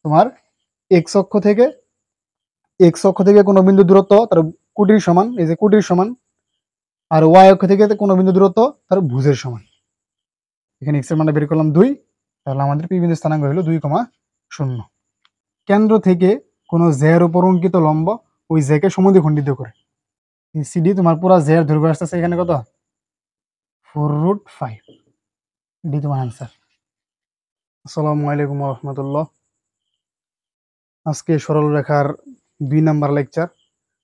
তোমার এক্স অক্ষ থেকে কোনো বিন্দু দূরত্ব তার কোটির সমান, এই যে কোটির সমান, আর ওয়াই অক্ষ থেকে কোনো বিন্দু দূরত্ব তার ভুজের সমান। এখানে এক্স এর মানটা বের করলাম 2, তাহলে আমাদের পি বিন্দুর স্থানাঙ্ক হলো 2,0। কেন্দ্র থেকে কোনো জের উপর অঙ্কিত লম্ব ওই জেকে সমদ্বিখণ্ডিত করে। সিডি তোমার পুরো জের দৈর্ঘ্য আসতেছে এখানে কত, 4√5। এটি তোমার আনসার। আসসালামু আলাইকুম রহমতুল্লাহ। আজকে সরলরেখার 2 নাম্বার লেকচার।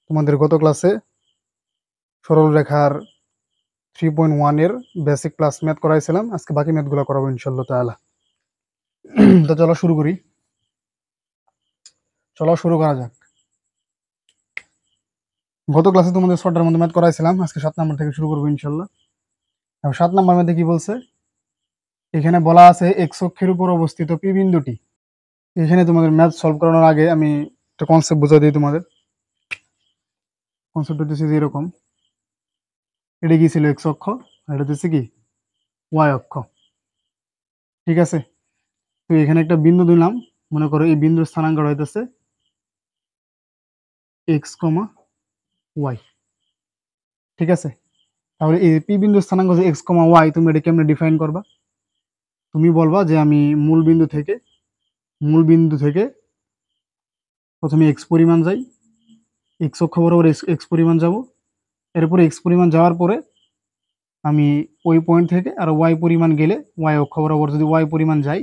তোমাদের গত ক্লাসে সরলরেখার 3.1 এর বেসিক ক্লাস ম্যাথ করাইছিলাম, আজকে বাকি ম্যাথগুলো করাবো ইনশাআল্লাহ তাআলা। তো চলো শুরু করা যাক। গত ক্লাসে তোমাদের 6টার মধ্যে ম্যাথ করাইছিলাম, আজকে 7 নাম্বার থেকে শুরু করবো ইনশাআল্লাহ। 7 নাম্বার ম্যাথে কি বলছে, এখানে বলা আছে এক্স অক্ষের উপর অবস্থিত পি বিন্দুটি। এখানে তোমাদের ম্যাথ সলভ করানোর আগে আমি একটা কনসেপ্ট বুঝিয়ে দিই তোমাদের। কনসেপ্ট হচ্ছে যে এরকম, এটা কি ছিল এক্স অক্ষ, আর এটা হচ্ছে কি ওয়াই অক্ষ, ঠিক আছে। তো এখানে একটা বিন্দু দিলাম, মনে করো এই বিন্দুর স্থানাঙ্ক হইতেছে এক্স কমা ওয়াই, ঠিক আছে। তাহলে এই পি বিন্দুর স্থানাঙ্ক হচ্ছে এক্স কমা ওয়াই, তুমি এটা কেমনে ডিফাইন করবা? তুমি বলবা যে আমি মূল বিন্দু থেকে প্রথমে এক্স পরিমাণ যাই, এক্স অক্ষ বরাবর এক্স পরিমাণ যাব, এরপরে এক্স পরিমাণ যাওয়ার পরে আমি ওই পয়েন্ট থেকে আর ওয়াই পরিমাণ গেলে ওয়াই অক্ষ বরাবর যদি ওয়াই পরিমাণ যাই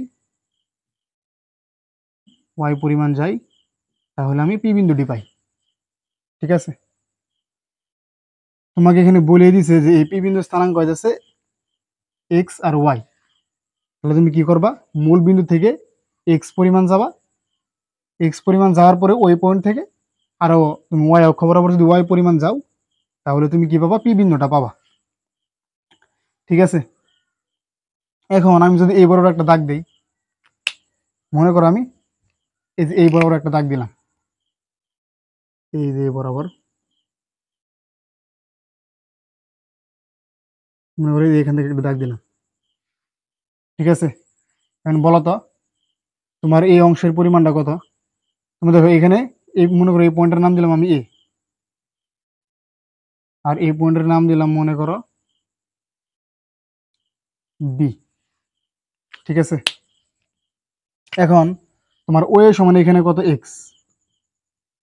তাহলে আমি পি বিন্দুটি পাই, ঠিক আছে। তোমাকে এখানে বলে দিছে যে এই পি বিন্দুর স্থানাঙ্ক হইতেছে এক্স আর ওয়াই। তাহলে তুমি কি করবা, মূল বিন্দু থেকে এক্স পরিমাণ যাবা, এক্স পরিমাণ যাওয়ার পরে ওই পয়েন্ট থেকে আরো তুমি ওয়াই অক্ষ বরাবর যদি ওয়াই পরিমাণ যাও তাহলে তুমি কি পাবা, পি বিন্দুটা পাবা, ঠিক আছে। এখন আমি যদি এই বরাবর একটা দাগ দিই, মনে করো আমি এই বরাবর একটা দাগ দিলাম, এই যে বরাবর, মনে করি এখান থেকে একটা দাগ দিলাম, ঠিক আছে। এখন বলো তো তোমার এই অংশের পরিমাণটা কত? তুমি দেখো এখানে এই মনে করো এই পয়েন্টের নাম দিলাম আমি এ, আর এই পয়েন্টের নাম দিলাম মনে করো বি, ঠিক আছে। এখন তোমার ও এর সমান এখানে কত, এক্স,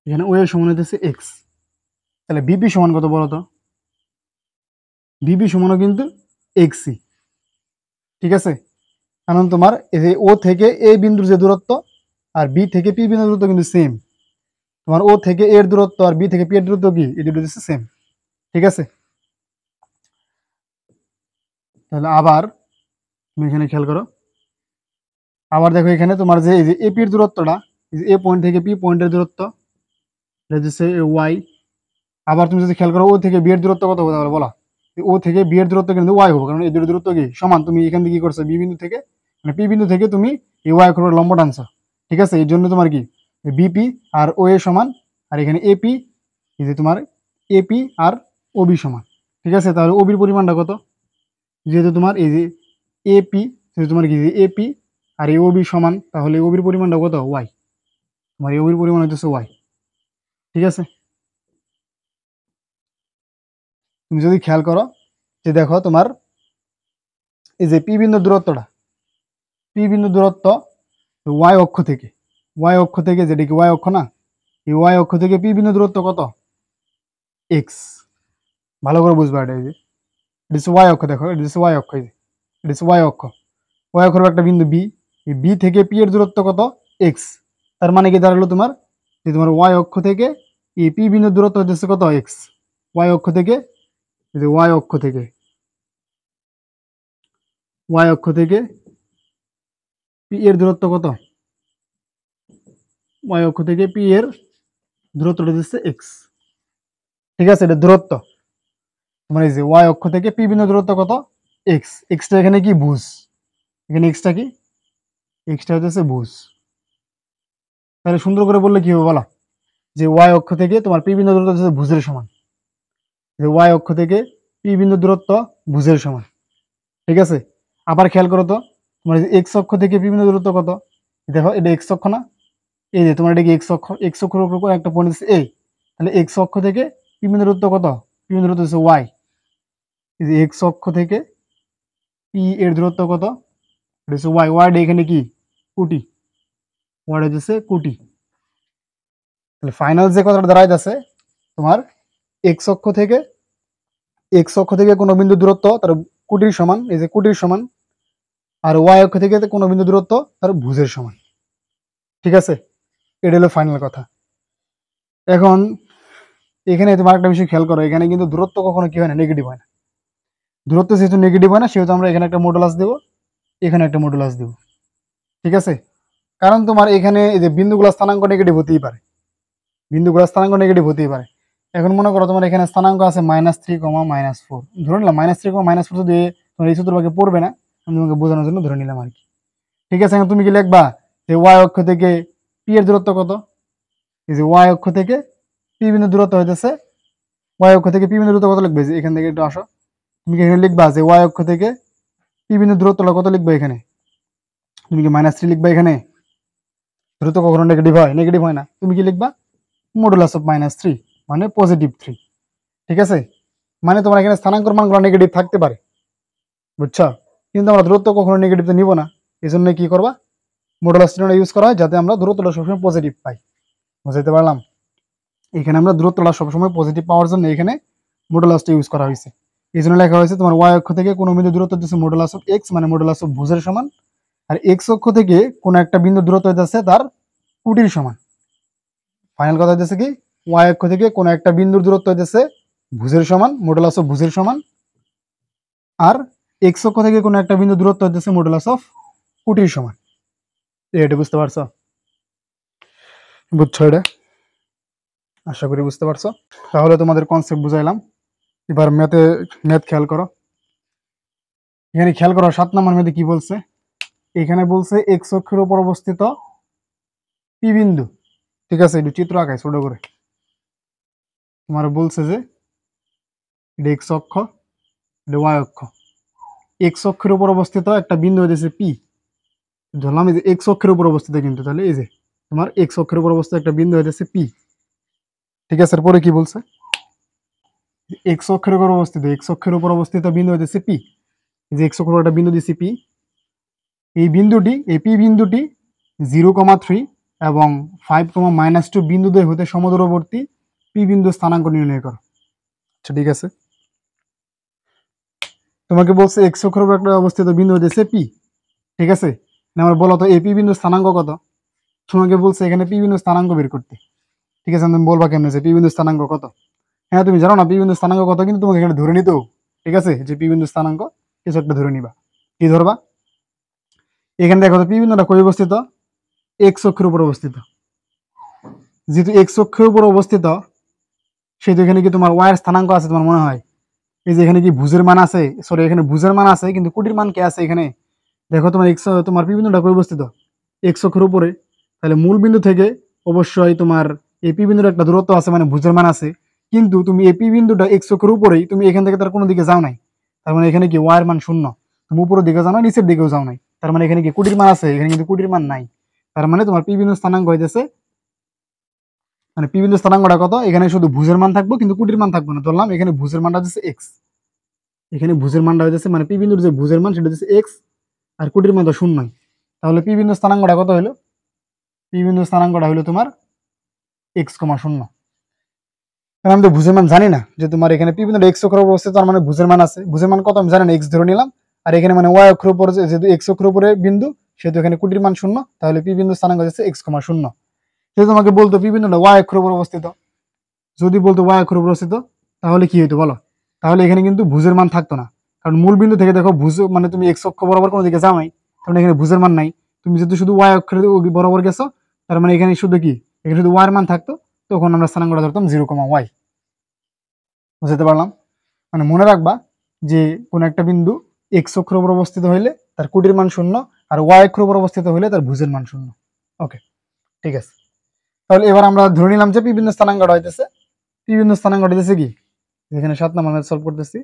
এখানে ও এর সমান হইতেছে এক্স, তাহলে বিপি সমান কত বলো তো? বিপি সমানও কিন্তু এক্সই, ঠিক আছে। কারণ তোমার এই যে ও থেকে এ বিন্দুর যে দূরত্ব আর বি থেকে পি বিন্দুর দূরত্ব কিন্তু সেম। তোমার ও থেকে এর দূরত্ব আর বি থেকে পি এর দূরত্ব কি, এই দুটো হচ্ছে সেম, ঠিক আছে। তাহলে আবার তুমি এখানে খেয়াল করো, আবার দেখো এখানে তোমার যে এই যে এপির দূরত্বটা, এ পয়েন্ট থেকে পি পয়েন্টের দূরত্ব হচ্ছে ওয়াই। আবার তুমি যদি খেয়াল করো ও থেকে বি এর দূরত্ব কত হবে তাহলে বলো, ও থেকে বি এর দূরত্ব কিন্তু ওয়াই হবে, কারণ এই দুটো দূরত্ব কি সমান। তুমি এখান থেকে কি করছো, বি বিন্দু থেকে মানে পি বিন্দু থেকে তুমি এই ওয়াই অক্ষের লম্ব টানছো, ঠিক আছে। এই জন্য তোমার কি বিপি আর ও এ সমান, আর এখানে এপি, এই যে তোমার এপি আর ওবি সমান, ঠিক আছে। তাহলে ওবির পরিমাণটা কত, যেহেতু তোমার এই যে এপি, যেহেতু তোমার কি এপি আর এই ওবি সমান, তাহলে ওবির পরিমাণটা কত, ওয়াই। তোমার এই ওবির পরিমাণ হচ্ছে ওয়াই, ঠিক আছে। তুমি যদি খেয়াল করো যে দেখো তোমার এই যে পি বিন্দুর দূরত্ব ওয়াই অক্ষ থেকে যেটা কি ওয়াই অক্ষ না, এই ওয়াই অক্ষ থেকে পি বিন্দু দূরত্ব কত, এক্স। ভালো করে বুঝবা, এটা এই যে এটা হচ্ছে ওয়াই অক্ষ, দেখো এটা হচ্ছে ওয়াই অক্ষ, এই যে এটা হচ্ছে ওয়াই অক্ষের একটা বিন্দু বি, এই বি থেকে পি এর দূরত্ব কত, এক্স। তার মানে কি দাঁড়ালো তোমার যে তোমার ওয়াই অক্ষ থেকে এই পি বিন্দুর দূরত্ব হচ্ছে কত, এক্স। ওয়াই অক্ষ থেকে এই যে ওয়াই অক্ষ থেকে পি এর দূরত্ব কত, ওয়াই অক্ষ থেকে পি এর দূরত্বটা হচ্ছে এক্স, ঠিক আছে। এটা দূরত্ব তোমার এই যে ওয়াই অক্ষ থেকে পি বিন্দু দূরত্ব কত, এক্স। এক্সটা এখানে কি ভুজ, এখানে এক্সটা কি, এক্সটা হচ্ছে ভুজ। তাহলে সুন্দর করে বললে কি হবে বলো, যে ওয়াই অক্ষ থেকে তোমার পি বিন্দু দূরত্ব হচ্ছে ভুজের সমান, যে ওয়াই অক্ষ থেকে পি বিন্দু দূরত্ব ভুজের সমান, ঠিক আছে। আবার খেয়াল করো তো তোমার এক্স অক্ষ থেকে পি বিন্দু দূরত্ব কত, দেখো এটা এক্স অক্ষ না, এই যে তোমার এটা কি এক্স অক্ষের উপর একটা পয়েন্ট দিচ্ছে এ, তাহলে এক্স অক্ষ থেকে পি বিন্দুর দূরত্ব কত? পি বিন্দুর দূরত্ব হচ্ছে ওয়াই। এই যে এক্স অক্ষ থেকে পি এর দূরত্ব কত? এটা হচ্ছে ওয়াই। ওয়াই এখানে কি কোটি, ওয়াই হচ্ছে কোটি। তাহলে ফাইনাল যে কথাটা দাঁড়াইতেছে তোমার এক্স অক্ষ থেকে কোনো বিন্দু দূরত্ব তার কোটির সমান, এই যে কোটির সমান, আর ওয়াই অক্ষ থেকে কোনো বিন্দু দূরত্ব তার ভুজের সমান। ঠিক আছে, এটা হলো ফাইনাল কথা। এখন এখানে তোমার একটা বিষয় খেয়াল করো, এখানে কিন্তু দূরত্ব কখনো কি হয় না, নেগেটিভ হয় না। দূরত্ব যেহেতু নেগেটিভ হয় না, সেহেতু আমরা এখানে একটা মডুলাস দেবো, এখানে একটা মডুলাস দেবো। ঠিক আছে, কারণ তোমার এখানে এই যে বিন্দুগুলো স্থানাঙ্ক নেগেটিভ হতেই পারে, বিন্দুগুলো স্থানাঙ্ক নেগেটিভ হতেই পারে। এখন মনে করো তোমার এখানে স্থানাঙ্ক আছে -3, -4, ধরে নিলাম -3, -4 যদি তোমার এই সূত্রভাগে পড়বে না, আমি তোমাকে বোঝানোর জন্য ধরে নিলাম আর কি। ঠিক আছে, এখন তুমি কি লিখবা যে ওয়াই অক্ষ থেকে পি এর দূরত্ব কত? এই যে ওয়াই অক্ষ থেকে পি বিন্দু দূরত্ব হইতেছে, ওয়াই অক্ষ থেকে পি বিন্দু দূরত্ব কত লিখবে? যে এখান থেকে একটু আসো, তুমি কি এখানে লিখবা যে ওয়াই অক্ষ থেকে পি বিন্দু দূরত্বটা কত লিখবে? এখানে তুমি কি -3 লিখবা? এখানে দূরত্ব কখনো নেগেটিভ হয়? নেগেটিভ হয় না। তুমি কি লিখবা? মডুলাস অফ -3, মানে +3। ঠিক আছে, মানে তোমার এখানে স্থানাঙ্কর মানগুলো নেগেটিভ থাকতে পারে, বুঝছো? কিন্তু আমরা দূরত্ব কখনো নেগেটিভ তো নিব না, এই জন্য কি করবা? মডুলাস চিহ্নটা ইউজ করা হয় যাতে আমরা দূরত্বটা সবসময় পজিটিভ পাই। বুঝাইতে পারলাম? এখানে আমরা দূরত্বটা সবসময় পজিটিভ পাওয়ার জন্য এখানে মডুলাসটা ইউজ করা হয়েছে। এই জন্য লেখা হয়েছে তোমার ওয়াই অক্ষ থেকে কোনো বিন্দু দূরত্ব হচ্ছে মডুলাস অফ এক্স, মানে মডুলাস অফ ভুজের সমান, আর এক্স অক্ষ থেকে কোনো একটা বিন্দু দূরত্ব হইতেছে তার কোটির সমান। ফাইনাল কথা হইতেছে কি, ওয়াই অক্ষ থেকে কোনো একটা বিন্দুর দূরত্ব হইতেছে ভুজের সমান, মডুলাস অফ ভুজের সমান, আর এক্স অক্ষ থেকে কোনো একটা বিন্দু দূরত্ব হইতেছে মডুলাস অফ কোটির সমান। এটা বুঝতে পারছো? বুঝছো এটা? আশা করি বুঝতে পারছো। তাহলে তোমাদের কনসেপ্ট বুঝাইলাম। এবার ম্যাথ খেয়াল করো। এখানে খেয়াল করো 7 নম্বর ম্যাথে কি বলছে? এখানে বলছে এক্স অক্ষের উপর অবস্থিত পি বিন্দু। ঠিক আছে, একটু চিত্র আঁকায় ছোট করে। তোমার বলছে যে এটা এক্স অক্ষ, এটা ওয়াই অক্ষ। এক্স অক্ষের উপর অবস্থিত একটা বিন্দু হয়েছে পি। ধরলাম এই যে এক্স অক্ষের উপর অবস্থিত, কিন্তু তাহলে এই যে তোমার এক্স অক্ষের উপর অবস্থিত একটা বিন্দু হয়েছে পি। ঠিক আছে, এরপরে কি বলছে? এক্স অক্ষের উপর অবস্থিত বিন্দু হইতেছে পি। যে এক্স অক্ষের একটা বিন্দু দিছি পি, এই পি বিন্দুটি 0,3 এবং 5, -2 বিন্দুদ্বয় হতে সমদূরবর্তী পি বিন্দু স্থানাঙ্ক নির্ণয় করো। আচ্ছা ঠিক আছে, তোমাকে বলছে এক্স অক্ষের উপর একটা অবস্থিত বিন্দু হইতেছে পি। ঠিক আছে, আমার বলো তো এই পি বিন্দু স্থানাঙ্ক কত? তোমাকে বলছে এখানে পি বিন্দু স্থানাঙ্ক বের করতে। ঠিক আছে, তুমি বলবা কেমন যে পি বিন্দু স্থানাঙ্ক কত? হ্যাঁ, তুমি জানো না পি বিন্দু স্থানাঙ্ক কত, কিন্তু তোমাকে এখানে ধরে নিতেও। ঠিক আছে, যে পি বিন্দু স্থানাঙ্ক কিছু একটা ধরে নিবা। কি ধরবা? এখানে দেখো তো পি বিন্দুটা কই অবস্থিত? এক্স অক্ষের উপর অবস্থিত। যেহেতু এক্স অক্ষের উপর অবস্থিত, সেহেতু এখানে কি তোমার ওয়াই এর স্থানাঙ্ক আছে তোমার মনে হয়? এই যে এখানে কি ভুজের মান আছে? সরি, এখানে ভুজের মান আছে, কিন্তু কোটির মান কে আছে এখানে? দেখো তোমার তোমার পি বিন্দুটা কই অবস্থিত? এক্স অক্ষের উপরে। তাহলে মূল বিন্দু থেকে অবশ্যই তোমার এই পি বিন্দুর একটা দূরত্ব আছে, মানে ভুজের মান আছে। কিন্তু তুমি এই পি বিন্দুটা এক্স অক্ষের উপরেই, তুমি এখান থেকে তার কোনো দিকে যাও নাই। তার মানে এখানে কি ওয়াই এর মান 0। তুমি উপরের দিকে যাও না, নিচের দিকেও যাও নাই। তার মানে এখানে কি কোটির মান আছে? এখানে কিন্তু কোটির মান নাই। তার মানে তোমার পি বিন্দুর স্থানাঙ্ক হইতেছে, মানে পি বিন্দুর স্থানাঙ্কটা কত? এখানে শুধু ভুজের মান থাকবো, কিন্তু কোটির মান থাকবো না। ধরলাম এখানে ভুজের মানটা হচ্ছে এক্স, এখানে ভুজের মানটা হইতেছে, মানে পি বিন্দুর যে ভুজের মান সেটা হচ্ছে এক্স, আর কোটির মান তো 0। তাহলে পি বিন্দুর স্থানাঙ্কটা কত হলো? পি বিন্দুর স্থানাঙ্কটা হলো তোমার x,0। কারণ আমি তো ভুজের মান জানি না, যে তোমার এখানে পি বিন্দুটা এক্স অক্ষের উপর অবস্থিত, তার মানে ভুজের মান আছে। ভুজের মান কত আমি জানি না, এক্স ধরে নিলাম। আর এখানে মানে ওয়াই অক্ষের উপর, যেহেতু এক্স অক্ষের উপরে বিন্দু, সেহেতু এখানে কোটির মান 0। তাহলে পি বিন্দুর স্থানাঙ্ক হচ্ছে x,0। যদি তোমাকে বলতো পি বিন্দুটা ওয়াই অক্ষের উপর অবস্থিত, যদি বলতো ওয়াই অক্ষের উপর অবস্থিত, তাহলে কি হইতো বলো? তাহলে এখানে কিন্তু ভুজের মান থাকতো না। কারণ মূল বিন্দু থেকে দেখো ভুজ, মানে তুমি এক্স অক্ষ বরাবর কোনো দিকে যাও নাই, কারণ এখানে ভুজের মান নাই। তুমি যদি শুধু ওয়াই অক্ষের বরাবর গেছো, তার মানে এখানে শুধু কি, এখানে শুধু ওয়াই এর মান থাকতো, তখন আমরা স্থানাঙ্কটা ধরতাম 0,y। বুঝতে পারলাম? মানে মনে রাখবা যে কোন একটা বিন্দু এক্স অক্ষের উপর অবস্থিত হইলে তার কোটির মান 0, আর ওয়াই অক্ষের উপর অবস্থিত হইলে তার ভুজের মান 0। ওকে, ঠিক আছে। তাহলে এবার আমরা ধরে নিলাম যে পি বিন্দু স্থানাঙ্কটা হইতেছে, পি বিন্দু স্থানাঙ্কটা হইতেছে কি, এখানে 7 নম্বর ম্যাথ সলভ করতেছি।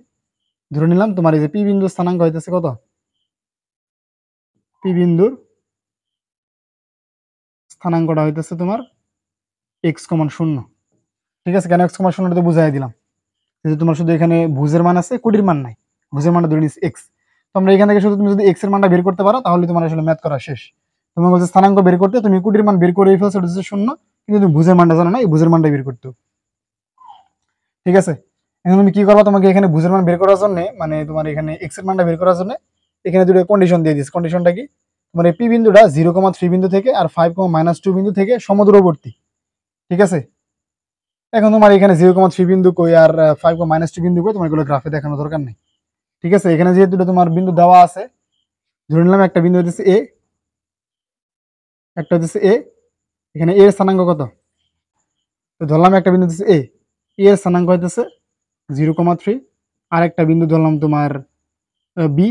ধরে নিলাম তোমার এই যে পি বিন্দুর স্থানাঙ্ক হইতেছে কত? পি বিন্দুর স্থানাঙ্কটা হইতেছে তোমার এক্স সমান 0। ঠিক আছে, কেন এক্স সমান 0 তো বুঝাই দিলাম, যে তোমার শুধু এখানে ভুজের মান আছে, কুটির মান নাই, ভুজের মানটা ধরে নিচ্ছি এক্স। তো আমরা এখান থেকে শুধু তুমি যদি এক্স এর মানটা বের করতে পারো তাহলে তোমার আসলে ম্যাথ করা শেষ। তুমি বলছো স্থানাঙ্ক বের করতে, তুমি কুটির মান বের করে ফেলছো, এটা হচ্ছে 0, কিন্তু তুমি ভুজের মানটা জানো না, এই ভুজের মানটা বের করতে। ঠিক আছে, এখন তুমি কি করবা, তোমাকে এখানে ভুজের মান বের করার জন্য, মানে তোমার এখানে এক্স এর মানটা বের করার জন্য এখানে দুটো কন্ডিশন দিয়ে দিচ্ছি। কন্ডিশনটা কি, তোমার এই পি বিন্দুটা 0,3 বিন্দু থেকে আর 5,-2 বিন্দু থেকে সমদূরবর্তী। ঠিক আছে, এখন তোমার এখানে 0,3 বিন্দু কই আর 5,-2 বিন্দু কই, তোমার এগুলো গ্রাফে দেখানোর দরকার নেই। ঠিক আছে, এখানে যেহেতু তোমার বিন্দু দেওয়া আছে, ধরে নিলাম একটা বিন্দু হচ্ছে এ, একটা হচ্ছে এ, এখানে এ এর স্থানাঙ্ক কত, তো ধরলাম একটা বিন্দু হচ্ছে এ, এর স্থানাঙ্ক হইতেছে 0,3, আর একটা বিন্দু ধরলাম তোমার বি,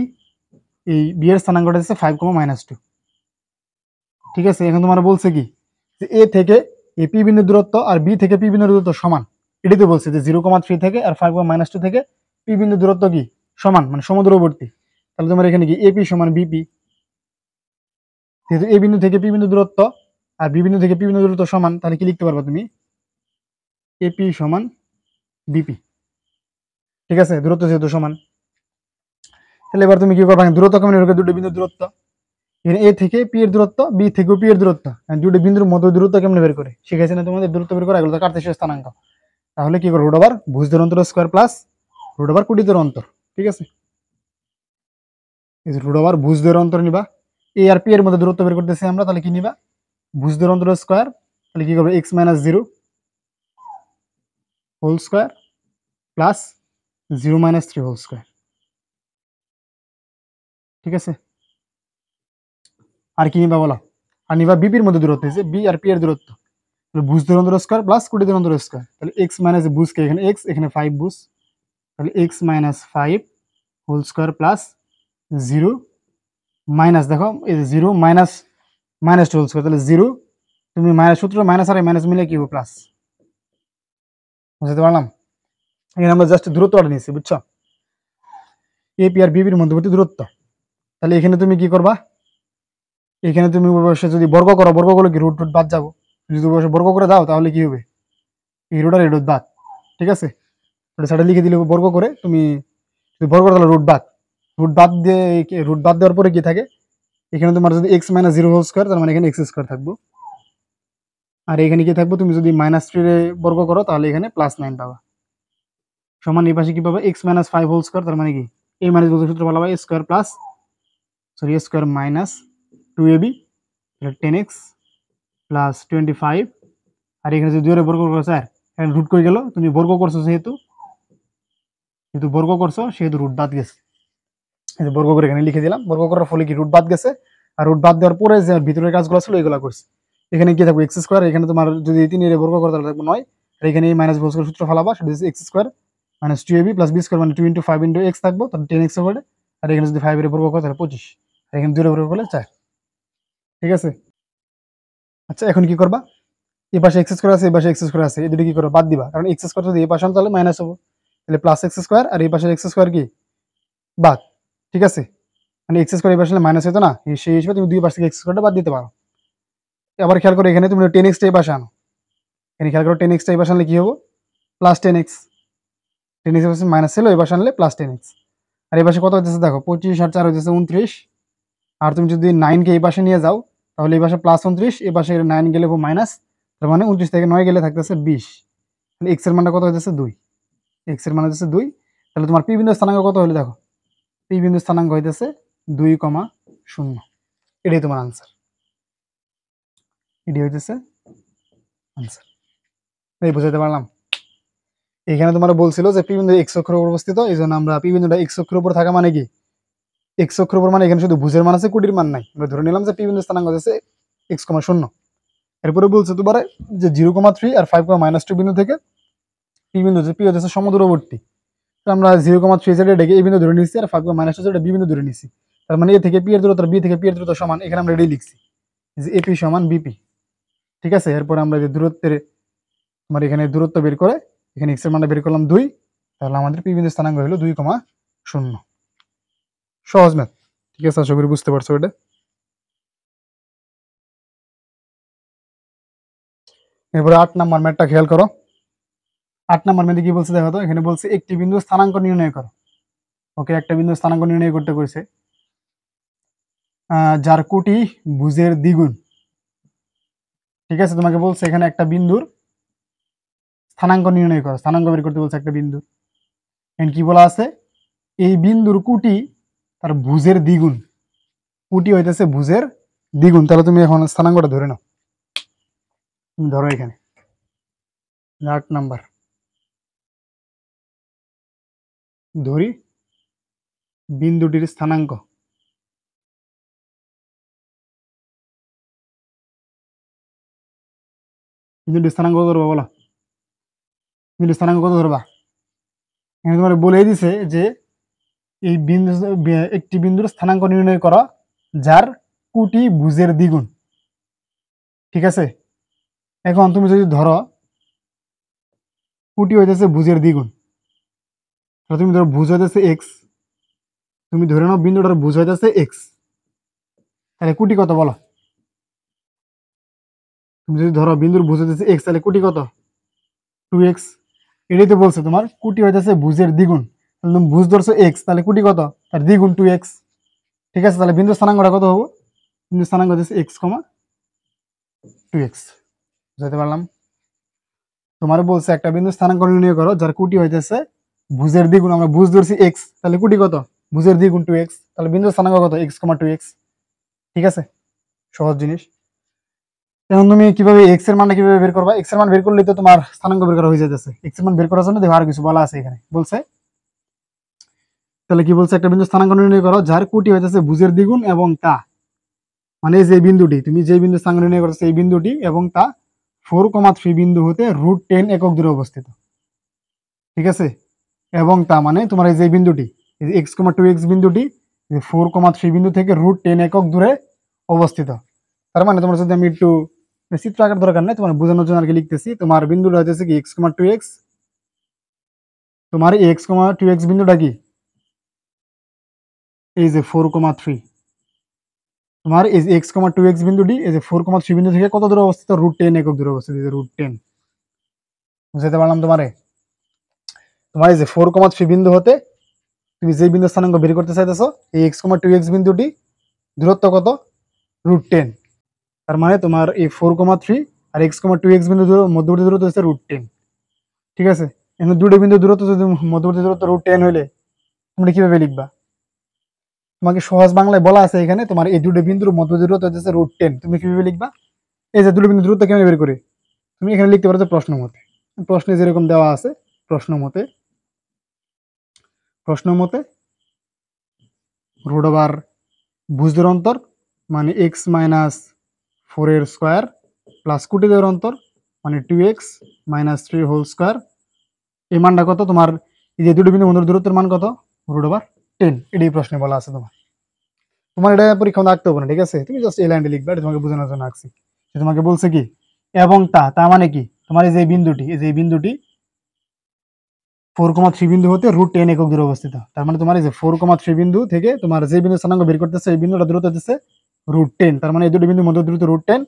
এই বি এর স্থানাঙ্কটা হচ্ছে 5,-2। ঠিক আছে, এখন তোমার বলছে কি, যে এ থেকে এ পি বিন্দুর দূরত্ব আর বি থেকে পি বিন্দুর দূরত্ব সমান। এটাই তো বলছে যে 0,3 থেকে আর 5,-2 থেকে পি বিন্দুর দূরত্ব কি সমান, মানে সমদূরবর্তী। তাহলে তোমার এখানে কি এপি সমান বিপি, যেহেতু এ বিন্দু থেকে পি বিন্দু দূরত্ব আর বি বিন্দু থেকে পি বিন্দু দূরত্ব সমান, তাহলে কি লিখতে পারবা তুমি, এপি সমান বিপি। ঠিক আছে, দূরত্ব যেহেতু সমান, তাহলে এবার তুমি কি করবা, দূরত্ব কেমন বের করবে, দুটো বিন্দুর দূরত্ব, এখানে এ থেকে পি এর দূরত্ব, বি থেকে পি এর দূরত্ব, দুটো বিন্দুর মধ্যে দূরত্ব কেমন বের করে শিখেছে না তোমাদের, দূরত্ব বের করা, এগুলো তো কার্তেশীয় স্থানাঙ্ক। তাহলে কি করবো, রুট ওভার ভুজদের অন্তর স্কোয়ার প্লাস রুট ওভার কুটিদের অন্তর। ঠিক আছে, রুট ওভার ভুজদের অন্তর নিবা, এ আর পি এর মধ্যে দূরত্ব বের করতেছি আমরা, তাহলে কি নিবা, ভুজদের অন্তর স্কোয়ার, তাহলে কি করবে x-0 whole square plus 0-3 whole square. ঠিক আছে, আর কি নিবা বলো, আর নিবা বিপির মধ্যে দূরত্ব, হচ্ছে বি আর পি এর দূরত্ব, তাহলে ভুজ দূরত্ব স্কোয়ার প্লাস কুটিদের অন্তর স্কোয়ার, তাহলে x মাইনাস ভুজকে এখানে x, এখানে 5 ভুজ, তাহলে x-5 whole square plus 0 minus, দেখো এই 0 মাইনাস -2 হোল স্কোয়ার, তাহলে 0, তুমি মাইনাস সূত্র মাইনাস আর মাইনাস মিলে কি হবে প্লাস। বুঝতে পারলাম, এখানে আমরা জাস্ট দূরত্বটা নিয়েছি, বুঝছো, এপি আর বিপির মধ্যবর্তী দূরত্ব। তাহলে এখানে তুমি কি করবা, এখানে তুমি অবশ্যই যদি বর্গ করো, বর্গ করলে কি রুট রুট বাদ যাবো, যদি অবশ্যই বর্গ করে দাও তাহলে কি হবে, এই রুট আর এই রুট বাদ। ঠিক আছে, সেটা লিখে দিলে বর্গ করে, তুমি যদি বর্গ করো তাহলে রুট বাদ, রুট বাদ দিয়ে, রুট বাদ দেওয়ার পরে কি থাকে, এখানে তোমার যদি x-0 হোল স্কোয়ার, তার মানে এখানে x স্কোয়ার থাকবো, আর এখানে কি থাকবো, তুমি যদি -3 বর্গ করো তাহলে এখানে +9 পাবা, সমান এই পাশে কি পাবে, x-5 হোল স্কোয়ার, তার মানে কি এই মাইনাস বলতে সূত্র বলা হয় square plus, sorry square minus 2ab 10x plus 25, আর এখানে যদি 2 বর্গ করো স্যার, এখানে রুট করে গেল, তুমি বর্গ করছো যেহেতু, বর্গ করছো সেহেতু রুট বাদ গেছে, বর্গ করে এখানে লিখে দিলাম, বর্গ করার ফলে কি রুট বাদ গেছে, আর রুট বাদ দেওয়ার পরে যে ভিতরের কাজগুলো ছিল এগুলো করছে। এখানে কি থাকবে এক্স স্কোয়ার, এখানে তোমার যদি 3 এর বর্গ করো তাহলে থাকবে 9, আর এখানে এই মাইনাস বর্গ সূত্র ফেলাবা, সেটা হচ্ছে x square minus 2ab plus b square, মানে 2 × 5 × x থাকবো, তাহলে 10x হবে, আর এখানে যদি 5 এর বর্গ করো তাহলে 25, আর এখানে 2 এর বর্গ করলে 4। ঠিক আছে, আচ্ছা এখন কি করবা, এই পাশে এক্স স্কোয়ার আছে, এই পাশে এক্স স্কোয়ার আছে, এই দুটো কি করো বাদ দিবা, কারণ এক্স স্কোয়ার যদি এই পাশে আনো তাহলে মাইনাস হবো, তাহলে প্লাস এক্স স্কোয়ার, আর এই পাশে এক্স স্কোয়ার কি বাদ। ঠিক আছে, মানে এক্স স্কোয়ার এই পাশে মাইনাস হতো না, সেই হিসেবে তুমি দুই পাশ থেকে এক্স স্কোয়ারটা বাদ দিতে পারো। আবার খেয়াল করো, এখানে তুমি 10x এই পাশে আনো, এখানে খেয়াল করো 10x এই পাশে আনলে কি হবো, প্লাস 10x, 10x এর পাশে মাইনাস ছিল, এই পাশে আনলে প্লাস 10x, আর এই পাশে কত হইতেছে দেখো, 25 আর 4 হইতেছে 29, আর তুমি যদি 9 কে এই পাশে নিয়ে যাও তাহলে এই পাশে প্লাস 29, এই পাশে 9 গেলে মাইনাস, তার মানে 29 থেকে 9 গেলে থাকতেছে 20, তাহলে x এর মানটা কত হইতেছে 2, x এর মান হইতেছে 2, তাহলে তোমার পি বিন্দুর স্থানাঙ্ক কত হলো দেখো, পি বিন্দুর স্থানাঙ্ক হইতেছে 2,0, এটাই তোমার আনসার, এটি হইতেছে আনসার। এই বুঝাতে পারলাম, এখানে তোমার বলছিল যে পি বিন্দু x অক্ষের উপর অবস্থিত, এই জন্য আমরা পি বিন্দুটা x অক্ষের উপর থাকা মানে কি, x অক্ষের উপর মানে এখানে শুধু ভুজের মান আছে, কুটির মান নাই, আমরা ধরে নিলাম যে পি বিন্দুর স্থানাঙ্ক হচ্ছে x,0। এরপরে বলছে তোমার যে 0,3 আর 5,-2 বিন্দু থেকে পি বিন্দু যে পি হচ্ছে সমদূরবর্তী, তো আমরা 0,3 যেটা ডেকে এই বিন্দু ধরে নিচ্ছি, আর 5,-2 যেটা বি বিন্দু ধরে নিচ্ছি, তার মানে এ থেকে পি এর দূরত্ব, বি থেকে পি এর দূরত্ব সমান, এখানে আমরা এটাই লিখছি যে এপি সমান বিপি। ঠিক আছে, এরপরে আমরা যে দূরত্বের, তোমার এখানে দূরত্ব বের করে এখানে x এর মানটা বের করলাম 2, তাহলে আমাদের পি বিন্দুর স্থানাঙ্ক হলো 2,0। সহজ ম্যাথ। ঠিক আছে, আশা করি বুঝতে পারছো এটা। এরপরে 8 নাম্বার ম্যাথটা খেয়াল করো। 8 নাম্বার ম্যাথে কি বলছে দেখো তো, এখানে বলছে একটি বিন্দুর স্থানাঙ্ক নির্ণয় করো। ওকে, একটা বিন্দুর স্থানাঙ্ক নির্ণয় করতে কইছে, যার কোটি ভুজের দ্বিগুণ। ঠিক আছে, তোমাকে বলছে এখানে একটা বিন্দুর স্থানাঙ্ক নির্ণয় করো, স্থানাঙ্ক বের করতে বলছে একটা বিন্দুর। এখানে কি বলা আছে, এই বিন্দুর কোটি তার ভুজের দ্বিগুণ, কোটি হইতেছে ভুজের দ্বিগুণ। তাহলে তুমি এখন স্থানাঙ্কটা ধরে নাও, তুমি ধরো এখানে 8 নাম্বার ধরি বিন্দুটির স্থানাঙ্ক। বিন্দুটির স্থানাঙ্ক কত ধরবা বলো, বিন্দুর স্থানাঙ্ক কত ধরবা? এখানে তোমার বলেই দিছে যে এই বিন্দু, একটি বিন্দুর স্থানাঙ্ক নির্ণয় করা যার কোটি ভুজের দ্বিগুণ। ঠিক আছে, এখন তুমি যদি ধরো কোটি হইতেছে ভুজের দ্বিগুণ, তাহলে তুমি ধরো ভুজ হইতেছে এক্স, তুমি ধরে নাও বিন্দুটার ভুজ হইতেছে এক্স, তাহলে কোটি কত বলো? তুমি যদি ধরো বিন্দুর ভুজ হইতেছে এক্স, তাহলে কোটি কত? 2x। এটাই তো বলছে তোমার কোটি হইতেছে ভুজের দ্বিগুণ, তাহলে তুমি ভুজ ধরছো এক্স, তাহলে কোটি কত? তার দ্বিগুণ 2x। ঠিক আছে, তাহলে বিন্দুর স্থানাঙ্কটা কত হবো? বিন্দুর স্থানাঙ্ক হচ্ছে এক্স কমা 2x। বুঝতে পারলাম? তোমার বলছে একটা বিন্দুর স্থানাঙ্ক নির্ণয় করো যার কোটি হইতেছে ভুজের দ্বিগুণ, আমরা ভুজ ধরছি এক্স, তাহলে কোটি কত? ভুজের দ্বিগুণ 2x, তাহলে বিন্দুর স্থানাঙ্ক কত? এক্স কমা 2x। ঠিক আছে, সহজ জিনিস। এখন তুমি কিভাবে এক্স এর মানটা কিভাবে বের করবা? এক্স এর মান বের করলে তো তোমার স্থানাঙ্ক বের করা হয়ে যাচ্ছে। এক্স এর মান বের করার জন্য দেখো আর কিছু বলা আছে এখানে, বলছে তাহলে কি বলছে, একটা বিন্দু স্থানাঙ্ক নির্ণয় করো যার কোটি হইতেছে ভুজের দ্বিগুণ এবং তা, মানে যে বিন্দুটি তুমি যে বিন্দু স্থানাঙ্ক নির্ণয় করছো এই বিন্দুটি এবং তা 4,3 বিন্দু হতে √10 একক দূরে অবস্থিত। ঠিক আছে, এবং তা মানে তোমার এই যে বিন্দুটি, এক্স কমা 2x বিন্দুটি 4,3 বিন্দু থেকে √10 একক দূরে অবস্থিত। তার মানে তোমার যদি আমি একটু চিত্র আঁকার দরকার নেই, তোমার বোঝানোর জন্য আর কি লিখতেছি, তোমার বিন্দুটা হচ্ছে কি এক্স কমা 2x, তোমার এক্স কমা 2x বিন্দুটা কি এই যে 4,3, তোমার এই যে এক্স কমা 2x বিন্দুটি এই যে 4,3 বিন্দু থেকে কত দূরে অবস্থিত? √10 একক দূরে অবস্থিত, এই যে √10। বুঝতে পারলাম তোমারে? তোমার এই যে 4,3 বিন্দু হতে তুমি যে বিন্দু স্থানাঙ্ক বের করতে চাইতেছো এই এক্স কমা 2x বিন্দুটি দূরত্ব কত? √10। তার মানে তোমার এই 4,3 আর এক্স কমা 2x বিন্দু মধ্যবর্তী দূরত্ব হচ্ছে √10। ঠিক আছে, এখন দুটো বিন্দু দূরত্ব যদি মধ্যবর্তী দূরত্ব √10 হইলে তোমরা কিভাবে লিখবা? তোমাকে সহজ বাংলায় বলা আছে এখানে তোমার এই দুটো বিন্দুর মধ্যবর্তী দূরত্ব হচ্ছে √10, তুমি কিভাবে লিখবা? এই যে দুটো বিন্দু দূরত্ব কেমন বের করে তুমি এখানে লিখতে পারো যে প্রশ্ন মতে, প্রশ্নে যেরকম দেওয়া আছে প্রশ্ন মতে √, ভুজ দূর অন্তর মানে এক্স মাইনাস 4 এর স্কোয়ার প্লাস কোটি দূর অন্তর মানে 2x মাইনাস 3 হোল স্কোয়ার। এই মানটা কত তোমার? এই যে দুটো বিন্দু মধ্যে দূরত্বের মান কত? √10। এটাই প্রশ্নে বলা আছে তোমার। তোমার এটা পরীক্ষা রাখতে হবে না, ঠিক আছে, তুমি জাস্ট এই লাইনটা লিখবে, এটা তোমাকে বোঝানোর জন্য আঁকছি। তোমাকে বলছে কি এবং তা মানে কি, তোমার এই যে বিন্দুটি 4,3 বিন্দু হতে √10 একক দূরে অবস্থিত। তার মানে তোমার এই যে 4,3 বিন্দু থেকে তোমার যে বিন্দু স্থানাঙ্ক বের করতেছে এই বিন্দুটা দূরত্ব হচ্ছে √10। তার মানে এই দুটো বিন্দু মধ্য দূরত্ব √10।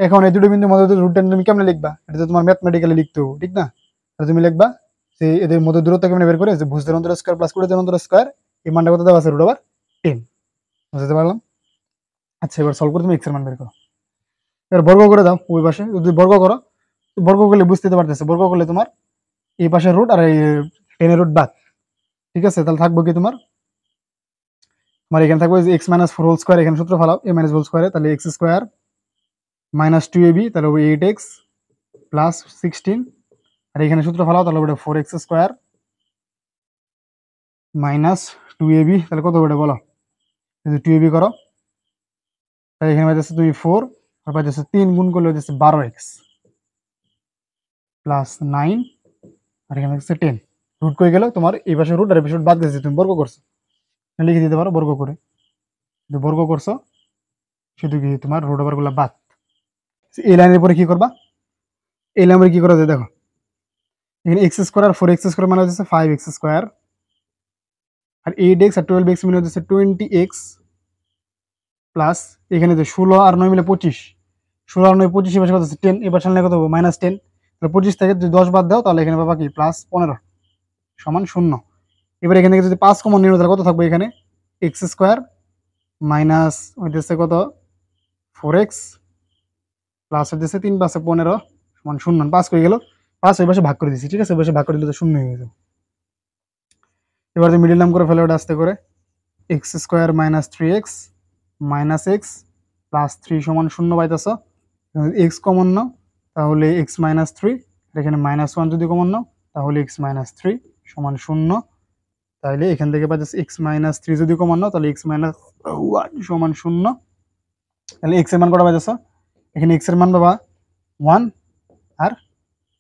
এখন এই দুটো বিন্দু মধ্য দূরত্ব √10 তুমি কেমনে লিখবা? এটা তো তোমার ম্যাথমেটিক্যালি লিখতে হবে, ঠিক না? তাহলে তুমি লিখবা যে এদের মধ্য দূরত্ব কেমনে বের করে, যে ভুজ দূর অন্তর স্কয়ার প্লাস কোটি দূর অন্তর স্কয়ার, এই মানটা কত দেওয়া আছে? √10। বুঝতে পারলাম? আচ্ছা, এবার সলভ করে তুমি এক্স এর মান বের করো। এবার বর্গ করে দাও ওই পাশে, যদি বর্গ করো, বর্গ করলে বুঝতে পারতেছে, বর্গ করলে তোমার এই পাশে রুট আর এই 10 এর রুট বাদ। ঠিক আছে, তাহলে থাকবো কি তোমার এখানে থাকবে যে এক্স মাইনাস 4 হোল স্কোয়ার, এখানে সূত্র ফেলাও এ মাইনাস হোল স্কোয়ারে, তাহলে এক্স স্কোয়ার মাইনাস 2ab, তাহলে 8x প্লাস 16, আর এখানে সূত্র ফেলাও তাহলে ওটা 4x স্কোয়ার মাইনাস 2ab, তাহলে কত ওটা বলো? যদি 2ab করো তাহলে এখানে পাইতেছে তুমি 4 আর পাইতেছে 3 গুণ করলে হচ্ছে 12x প্লাস 9, আর এখানে হচ্ছে 10। রুট করে গেল তোমার এই পাশে রুট আর এই পাশে রুট বাদ গেছে, তুমি বর্গ করছো, লিখে দিতে পারো বর্গ করে। যদি বর্গ করছো শুধু কি তোমার রুট ওভার গুলো বাদ। এই লাইনের পরে কি করবা? এই লাইনের কি করা যায় দেখো, এখানে এক্স স্কোয়ার আর 4x স্কোয়ার মানে হচ্ছে 5x স্কোয়ার, আর 8x আর 12x মানে হচ্ছে 20x প্লাস এখানে যে 16 আর 9 মিলে 25, 16 আর 9 25 এর পাশে কত আছে 10, এই পাশে আনলে কত হবে -10। তাহলে 25 থেকে যদি 10 বাদ দাও তাহলে এখানে পাবা কি +15 সমান 0। এবার এখান থেকে যদি 5 কমন নিও তাহলে কত থাকবে এখানে x² মাইনাস হইতেছে কত 4x প্লাস হইতেছে 3 5 15 সমান 0। 5 হয়ে গেল, 5 ওই পাশে ভাগ করে দিছি, ঠিক আছে, ওই পাশে ভাগ করে দিলে তো 0 হয়ে যাবে। এবার যে মিডল নাম করে ফেলে ওটা আস্তে করে x² minus 3x minus x plus 3 সমান 0 পাইতেছ। x কমন নাও তাহলে x মাইনাস 3, এখানে -1 যদি কমন নাও তাহলে x মাইনাস 3 সমান 0। তাহলে এখান থেকে পাইতেছে x মাইনাস 3 যদি কমন নাও তাহলে x মাইনাস 1 সমান 0। তাহলে x এর মান কত পাইতেছ, এখানে x এর মান পাবা 1 আর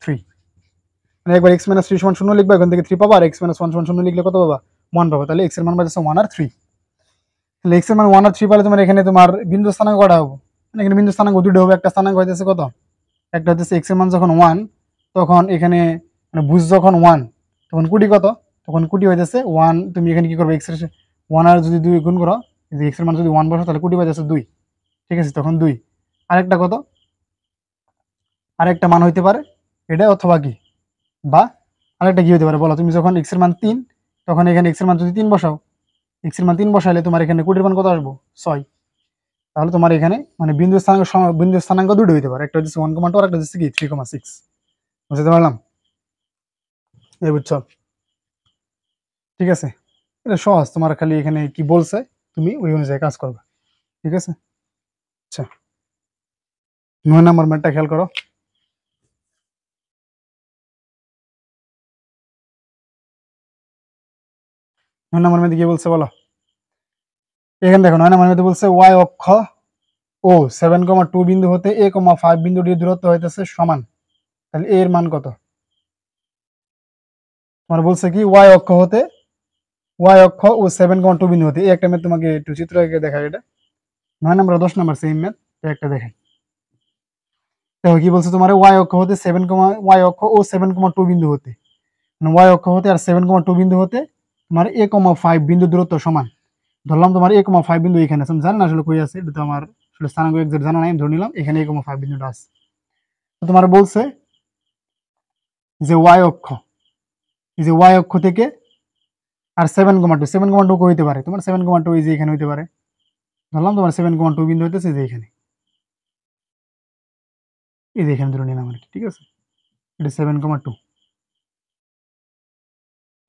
3, মানে একবার x মাইনাস 3 সমান 0 লিখবা, এখান থেকে 3 পাবা, আর x মাইনাস 1 সমান 0 লিখলে কত পাবা 1 পাবা। তাহলে x এর মান পাইতেছ 1 আর 3। তাহলে x এর মান 1 আর 3 পাইলে তোমার এখানে তোমার বিন্দু স্থানাঙ্ক কটা হবে, মানে এখানে বিন্দু স্থানাঙ্ক দুটো হবে। একটা স্থানাঙ্ক হইতেছে কত, একটা হইতেছে x এর মান যখন 1 তখন এখানে মানে ভুজ যখন 1 তখন কুটি কত, তখন কুটি হইতেছে 1। তুমি এখানে কি করবে, x এর 1 আর যদি 2 গুণ করো, যদি x এর মান যদি 1 বসো তাহলে কুটি পাইতেছে 2, ঠিক আছে, তখন 2। আরেকটা কত, আরেকটা মান হইতে পারে এটা, অথবা কি বা আরেকটা কি হতে পারে বলো, তুমি যখন x এর মান 3 তখন এখানে x এর মান যদি 3 বসাও, x এর মান 3 বসাইলে তোমার এখানে কুটির মান কত আসবো 6। তাহলে তোমার এখানে মানে বিন্দু স্থানাঙ্ক দুটো হইতে পারে, একটা হচ্ছে 1,2 আর একটা হচ্ছে কি 3,6। বুঝতে পারলাম, এই বুঝছো, ঠিক আছে। এটা সহজ, তোমার খালি এখানে কি বলছে তুমি ওই অনুযায়ী কাজ করবে, ঠিক আছে। আচ্ছা 9 নম্বর ম্যাথটা খেয়াল করো। 9 নম্বর ম্যাথে কি বলছে বলো, এখানে দেখো 9 নম্বর ম্যাথে বলছে y অক্ষ ও 7,2 বিন্দু হতে a,5 বিন্দুটির দূরত্ব হইতেছে সমান, তাহলে a এর মান কত। তোমার বলছে কি y অক্ষ ও 7,2 বিন্দু হতে, এই একটা ম্যাথ তোমাকে একটু চিত্র এঁকে দেখাই, এটা 9 নম্বর 10 নম্বর সেম ম্যাথ, একটা দেখাই। দেখো কি বলছে তোমার y অক্ষ হতে y অক্ষ ও 7,2 বিন্দু হতে, মানে y অক্ষ হতে আর 7,2 বিন্দু হতে তোমার a,5 বিন্দু দূরত্ব সমান। ধরলাম তোমার a,5 বিন্দু এখানে আছে, আমি জানি না আসলে কই আছে, এটা তো আমার আসলে স্থানাঙ্ক এক্সাক্ট জানা নাই, আমি ধরে নিলাম এখানে a,5 বিন্দুটা আছে। তো তোমার বলছে যে y অক্ষ, এই যে y অক্ষ থেকে আর 7,2 কই হইতে পারে, তোমার 7,2 এই যে এখানে হইতে পারে। ধরলাম তোমার 7,2 বিন্দু হইতেছে যে এখানে, এই যে এখানে ধরে নিলাম আর কি, ঠিক আছে, এটা 7,2,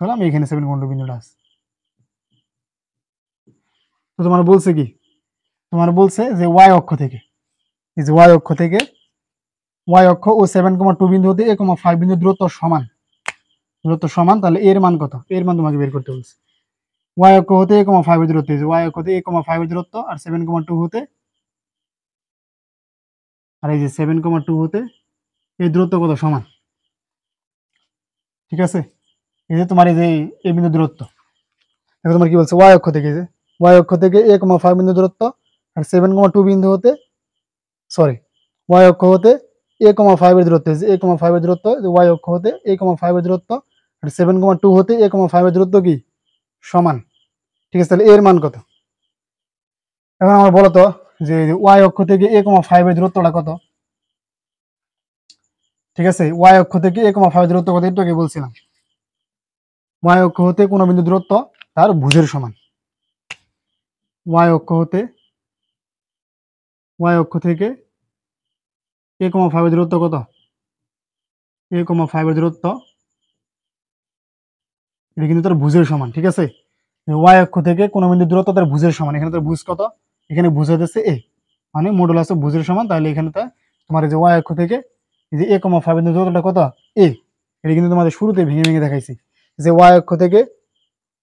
ধরলাম এখানে 7,2 বিন্দুটা আছে। তো তোমার বলছে কি, তোমার বলছে যে y অক্ষ থেকে, এই যে y অক্ষ থেকে y অক্ষ ও 7,2 বিন্দু হতে a,5 বিন্দু দূরত্ব সমান, তাহলে এর মান কত, এর মান তোমাকে বের করতে বলছে। y অক্ষ হতে a,5 এর দূরত্ব, এই যে y অক্ষ হতে a,5 এর দূরত্ব আর 7,2 হতে, আর এই যে 7,2 হতে এই দূরত্ব কত সমান, ঠিক আছে। এই যে তোমার এই যে এই বিন্দু দূরত্ব, এখন তোমার কি বলছে y অক্ষ থেকে, যে y অক্ষ থেকে a,5 বিন্দু দূরত্ব আর 7,2 বিন্দু হতে, সরি y অক্ষ হতে a,5 এর দূরত্ব, যে a,5 এর দূরত্ব, y অক্ষ হতে a,5 এর দূরত্ব আর 7,2 হতে a,5 এর দূরত্ব কি সমান, ঠিক আছে। তাহলে এর মান কত, এখন আমার বলো তো যে y অক্ষ থেকে a,5 এর দূরত্বটা কত, ঠিক আছে। y অক্ষ থেকে a,5 এর দূরত্ব কত, একটু আগে বলছিলাম y অক্ষ হতে কোন বিন্দু দূরত্ব তার ভুজের সমান। y অক্ষ থেকে a,5 এর দূরত্ব কত, a,5 এর দূরত্ব এটা কিন্তু তার ভুজের সমান, ঠিক আছে। y অক্ষ থেকে কোন বিন্দু দূরত্ব তার ভুজের সমান, এখানে তার ভুজ কত, এখানে ভুজ হইতেছে a, মানে মডুলাস অফ ভুজের সমান। তাহলে এখানে তোমার এই যে y অক্ষ থেকে এই যে a,5 বিন্দু দূরত্বটা কত a, এটা কিন্তু তোমাদের শুরুতে ভেঙে ভেঙে দেখাইছি যে y অক্ষ থেকে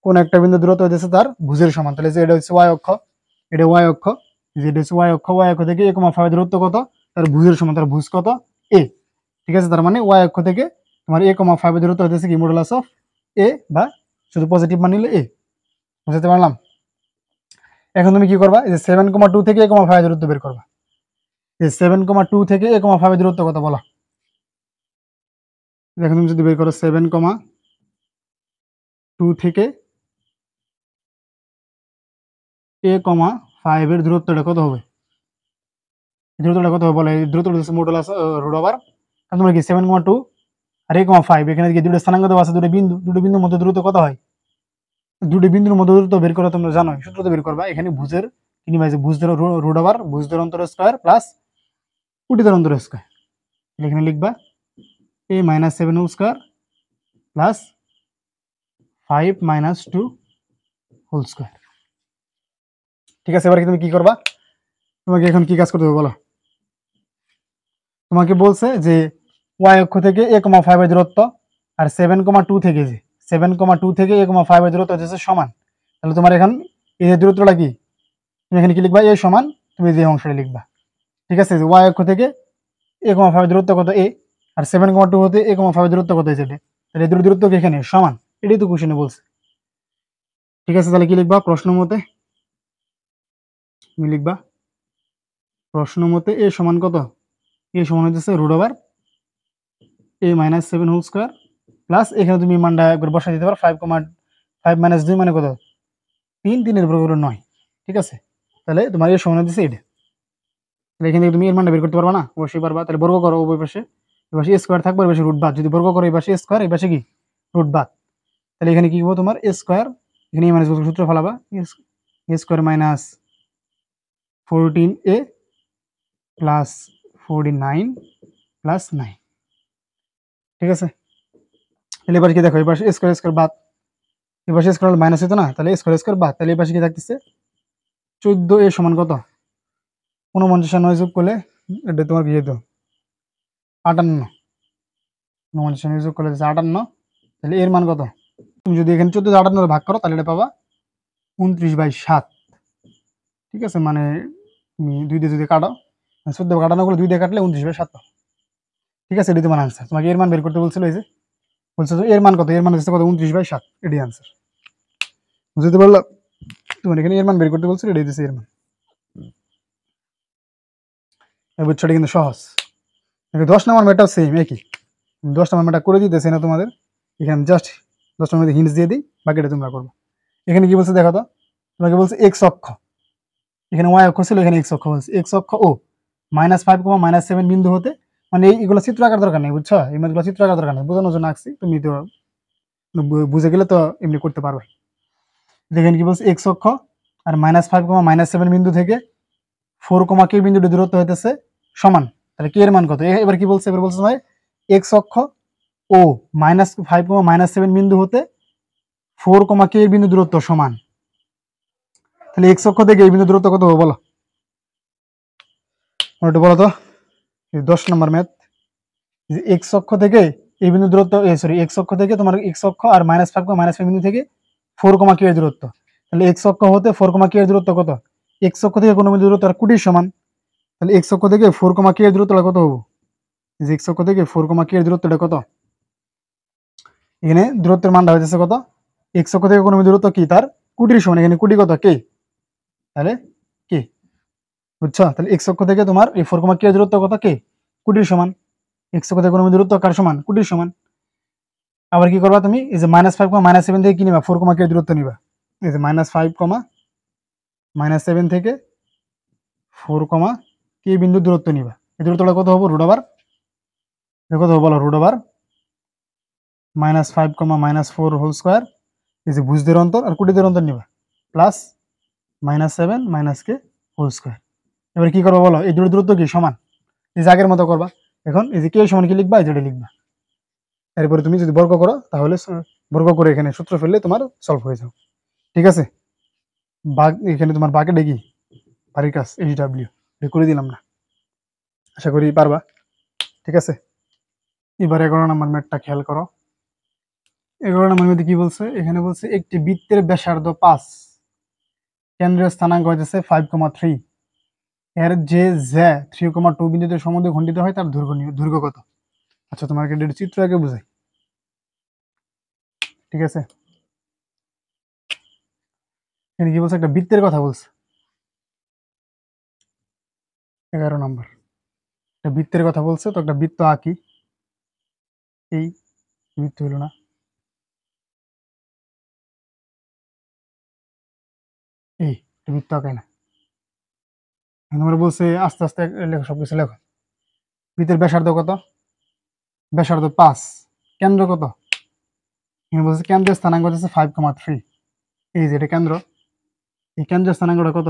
কোন একটা বিন্দু দূরত্ব হইতেছে তার ভুজের সমান। তাহলে যে এটা হচ্ছে y অক্ষ, এটা y অক্ষ, যেটা হচ্ছে y অক্ষ, y অক্ষ থেকে a,5 দূরত্ব কত তার ভুজের সমান, তার ভুজ কত a, ঠিক আছে। তার মানে y অক্ষ থেকে তোমার a,5 দূরত্ব হইতেছে কি মডুলাস অফ a, বা শুধু পজিটিভ মান নিলে a। বুঝতে পারলাম। এখন তুমি কি করবা, এই যে 7,2 থেকে a,5 দূরত্ব বের করবা। এই 7,2 থেকে a,5 দূরত্ব কত বলো, এখন তুমি যদি বের করো 7,2 থেকে a,5 এর দূরত্বটা কত হবে, দূরত্বটা কত হবে বলো? এই দূরত্বটা হচ্ছে মডুলাস রুট ওভার তোমরা কি 7,2 আর 8,5 এখানে কি দুটো স্থানাঙ্ক দেওয়া আছে, দুটো বিন্দুর মধ্যে দূরত্ব কত হয়? দুটো বিন্দুর মধ্যে দূরত্ব বের করে তোমরা জানো, সূত্র তো বের করবা। এখানে ভুজের ভুজ ধরো রুট ওভার ভুজ ধরো অন্তর স্কয়ার প্লাস কুটি ধরো অন্তর স্কয়ার। এখানে লিখবা a minus 7 whole square plus 5 minus 2 whole square. ঠিক আছে, এবার তুমি কি করবা? তোমাকে এখন কি কাজ করতে হবে বলো? তোমাকে বলছে যে y অক্ষ থেকে a,5 এর দূরত্ব আর 7,2 থেকে যে 7,2 থেকে a,5 এর দূরত্ব হচ্ছে সমান। তাহলে তোমার এখন এই দূরত্বটা কি? তুমি এখানে কি লিখবা? a সমান তুমি যে অংশটা লিখবা। ঠিক আছে, যে y অক্ষ থেকে a,5 এর দূরত্ব কত a, আর 7,2 হতে a,5 এর দূরত্ব কত z। তাহলে এই দূরত্ব কি এখানে সমান? এটাই তো কোশ্চেনে বলছে। ঠিক আছে, তাহলে কি লিখবা? প্রশ্ন মতে তুমি লিখবা প্রশ্ন মতে a সমান কত? a সমান হচ্ছে root over a minus 7 whole square plus এখানে তুমি মানটা একবার বসাই দিতে পারো 5 মাইনাস 2 মানে কত? 3, 3 এর বর্গ হলো 9। ঠিক আছে, তাহলে তোমার এর সমান হচ্ছে এটা। তাহলে এখান থেকে তুমি এর মানটা বের করতে পারবা না? অবশ্যই পারবা। তাহলে বর্গ করো উভয় পাশে, এই পাশে স্কয়ার থাকবে, এই পাশে রুট বাদ। যদি বর্গ করো এই পাশে স্কয়ার, এই পাশে কি রুট বাদ। তাহলে এখানে কি হবে তোমার a স্কয়ার, এখানে a মাইনাস সূত্র ফেলাবা, a square minus 14a plus 49 plus 9। ঠিক আছে, তাহলে এবার কি দেখো, এই পাশে স্কয়ার স্কয়ার বাদ, এই পাশে স্কয়ার মাইনাস হতো না, তাহলে স্কয়ার স্কয়ার বাদ। তাহলে এই পাশে কি থাকতেছে? 14a সমান কত? 49 আর 9 যোগ করলে এটা তোমার কি হতো? 58। 49 আর 9 যোগ করলে 58। তাহলে এর মান কত? তুমি যদি এখানে 14 ভাগ করো তাহলে এটা পাবা 29/7। ঠিক আছে, মানে তুমি 2 দিয়ে যদি কাটো, 14 কাটানো করলে 2 দিয়ে কাটলে 29/7। ঠিক আছে, এটি তোমার আনসার। তোমাকে এর মান বের করতে বলছিল, এই যে বলছে তো এর মান কত? এর মান হচ্ছে কত? 29/7। এটি আনসার। বুঝতে পারলো? তোমার এখানে এর মান বের করতে বলছিল, এটি হচ্ছে এর মান। এই বুঝছোটা কিন্তু সহজ। 10 নম্বর ম্যাটটাও সেম একই। 10 নম্বর ম্যাটটা করে দিতেছে না তোমাদের, এখানে জাস্ট 10 নম্বর হিন্টস দিয়ে দিই, বাকিটা তোমরা করবো। এখানে কি বলছে দেখো তো? তোমাকে বলছে এক্স অক্ষ, এখানে ওয়াই অক্ষ ছিল, এখানে এক্স অক্ষ বলছে। এক্স অক্ষ ও -5, -7 বিন্দু হতে, মানে এইগুলো চিত্র আঁকার দরকার নেই, বুঝছো? এই মাছগুলো চিত্র আঁকার দরকার নেই, বোঝানোর জন্য আঁকছি, তুমি তো বুঝে গেলে তো এমনি করতে পারবে। দেখেন কি বলছে, এক্স অক্ষ আর -5, -7 বিন্দু থেকে 4, কে বিন্দুটি দূরত্ব হইতেছে সমান। তাহলে কে এর মান কত? এবার কি বলছে? এবার বলছে ভাই এক্স অক্ষ ও -5, -7 বিন্দু হতে 4, কে বিন্দু দূরত্ব সমান। তাহলে এক্স অক্ষ থেকে এই বিন্দু দূরত্ব কত হবে বলো? একটু বলো তো, 10 নম্বর ম্যাথ। এক্স অক্ষ থেকে এই বিন্দু দূরত্ব, সরি, এক্স অক্ষ থেকে তোমার এক্স অক্ষ আর -5, -5 বিন্দু থেকে 4, কে এর দূরত্ব। তাহলে এক্স অক্ষ হতে 4, কে এর দূরত্ব কত? এক্স অক্ষ থেকে কোনো বিন্দু দূরত্ব আর কুটির সমান। তাহলে এক্স অক্ষ থেকে 4, কে এর দূরত্বটা কত হবে? যে এক্স অক্ষ থেকে 4, কে এর দূরত্বটা কত? এখানে দূরত্বের মানটা হইতেছে কত? এক্স অক্ষ থেকে কোনো দূরত্ব কি তার কুটির সমান। এখানে কুটি কত? কে। তাহলে কে, বুঝছো? তাহলে এক্স অক্ষ থেকে তোমার এই 4, কে এর দূরত্ব কত? কে, কুটির সমান। এক্স অক্ষ থেকে কোনো দূরত্ব কার সমান? কুটির সমান। আবার কি করবা তুমি? এই যে -5, -7 থেকে কি নিবা? 4, কে দূরত্ব নিবা। এই যে -5, -7 থেকে 4, কে বিন্দু দূরত্ব নিবা। এই দূরত্বটা কত হবে? রুট ওভার, কত হবে বলো? রুট ওভার -5, -4 হোল স্কয়ার, এই যে ভুজদের অন্তর আর কুটিদের অন্তর নিবা, প্লাস -7 কে হোল স্কয়ার। এবার কি করবো বলো? এই দুটো দূরত্ব কি সমান? এই যে আগের মতো করবা। এখন এই যে কে সমান কি লিখবা? এই যেটা লিখবা। এরপরে তুমি যদি বর্গ করো তাহলে বর্গ করে এখানে সূত্র ফেললে তোমার সলভ হয়ে যাও। ঠিক আছে, এখানে তোমার বাকেটে কি বাড়ির কাজ HW করে দিলাম না, আশা করি পারবা। ঠিক আছে, এবার 11 নম্বর ম্যাথটা খেয়াল করো। 11 নম্বর মধ্যে কি বলছে? এখানে বলছে একটি বৃত্তের ব্যাসার্ধ 5, কেন্দ্রীয় স্থানাঙ্ক হইতেছে 5,3, এর যে 3,2 বিন্দুতে সমদ্বি খণ্ডিত হয় তার দৈর্ঘ্য কত? আচ্ছা, তোমাকে এটা চিত্র আগে বুঝাই। ঠিক আছে, এখানে কি বলছে? একটা বৃত্তের কথা বলছে। 11 নম্বর একটা বৃত্তের কথা বলছে, তো একটা বৃত্ত আঁকি। এই বৃত্ত হলো না, এই বৃত্ত আঁকায় না, তোমরা বলছে আস্তে আস্তে লেখো, সবকিছু লেখো। বৃত্তের ব্যাসার্ধ কত? ব্যাসার্ধ 5। কেন্দ্র কত? এখানে বলছে কেন্দ্রের স্থানাঙ্ক হচ্ছে 5,3। এই যে এটা কেন্দ্র, এই কেন্দ্রের স্থানাঙ্কটা কত?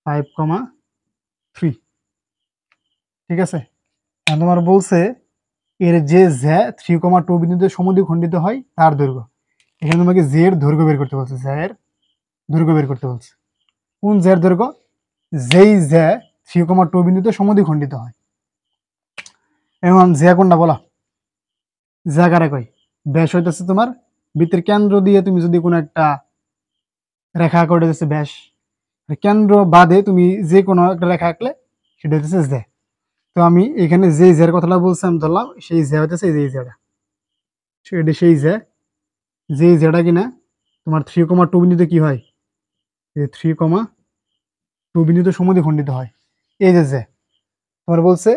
5,3। ঠিক আছে। তোমার বলছে এর যে জ্যা 3,2 বিন্দুতে সমদ্বিখণ্ডিত হয় তার দৈর্ঘ্য। এখানে তোমাকে জে এর দৈর্ঘ্য বের করতে বলছে, জ্যা এর দৈর্ঘ্য বের করতে বলছে। কোন জ্যা এর দৈর্ঘ্য? যেই জ্যা 3,2 বিন্দুতে সমদ্বিখণ্ডিত হয়। এখন জ্যা কোনটা বলো? জ্যা কারে কয়? ব্যাস হইতেছে তোমার বৃত্তের কেন্দ্র দিয়ে তুমি যদি কোনো একটা রেখা করে দিচ্ছে ব্যাস, কেন্দ্র বাদে তুমি যে কোনো একটা রেখা আঁকলে সেটা হচ্ছে জ্যা। তো আমি এখানে যে জ্যার কথাটা বলছি আমি ধরলাম সেই জ্যা হইতেছে এই জ্যাটা, এটা সেই জ্যা, যে জ্যাটা কিনা তোমার 3,2 বিন্দুতে কি হয়? 3,2 বিন্দুতে সমদ্বিখণ্ডিত হয়। এই যে জ্যা তোমার বলছে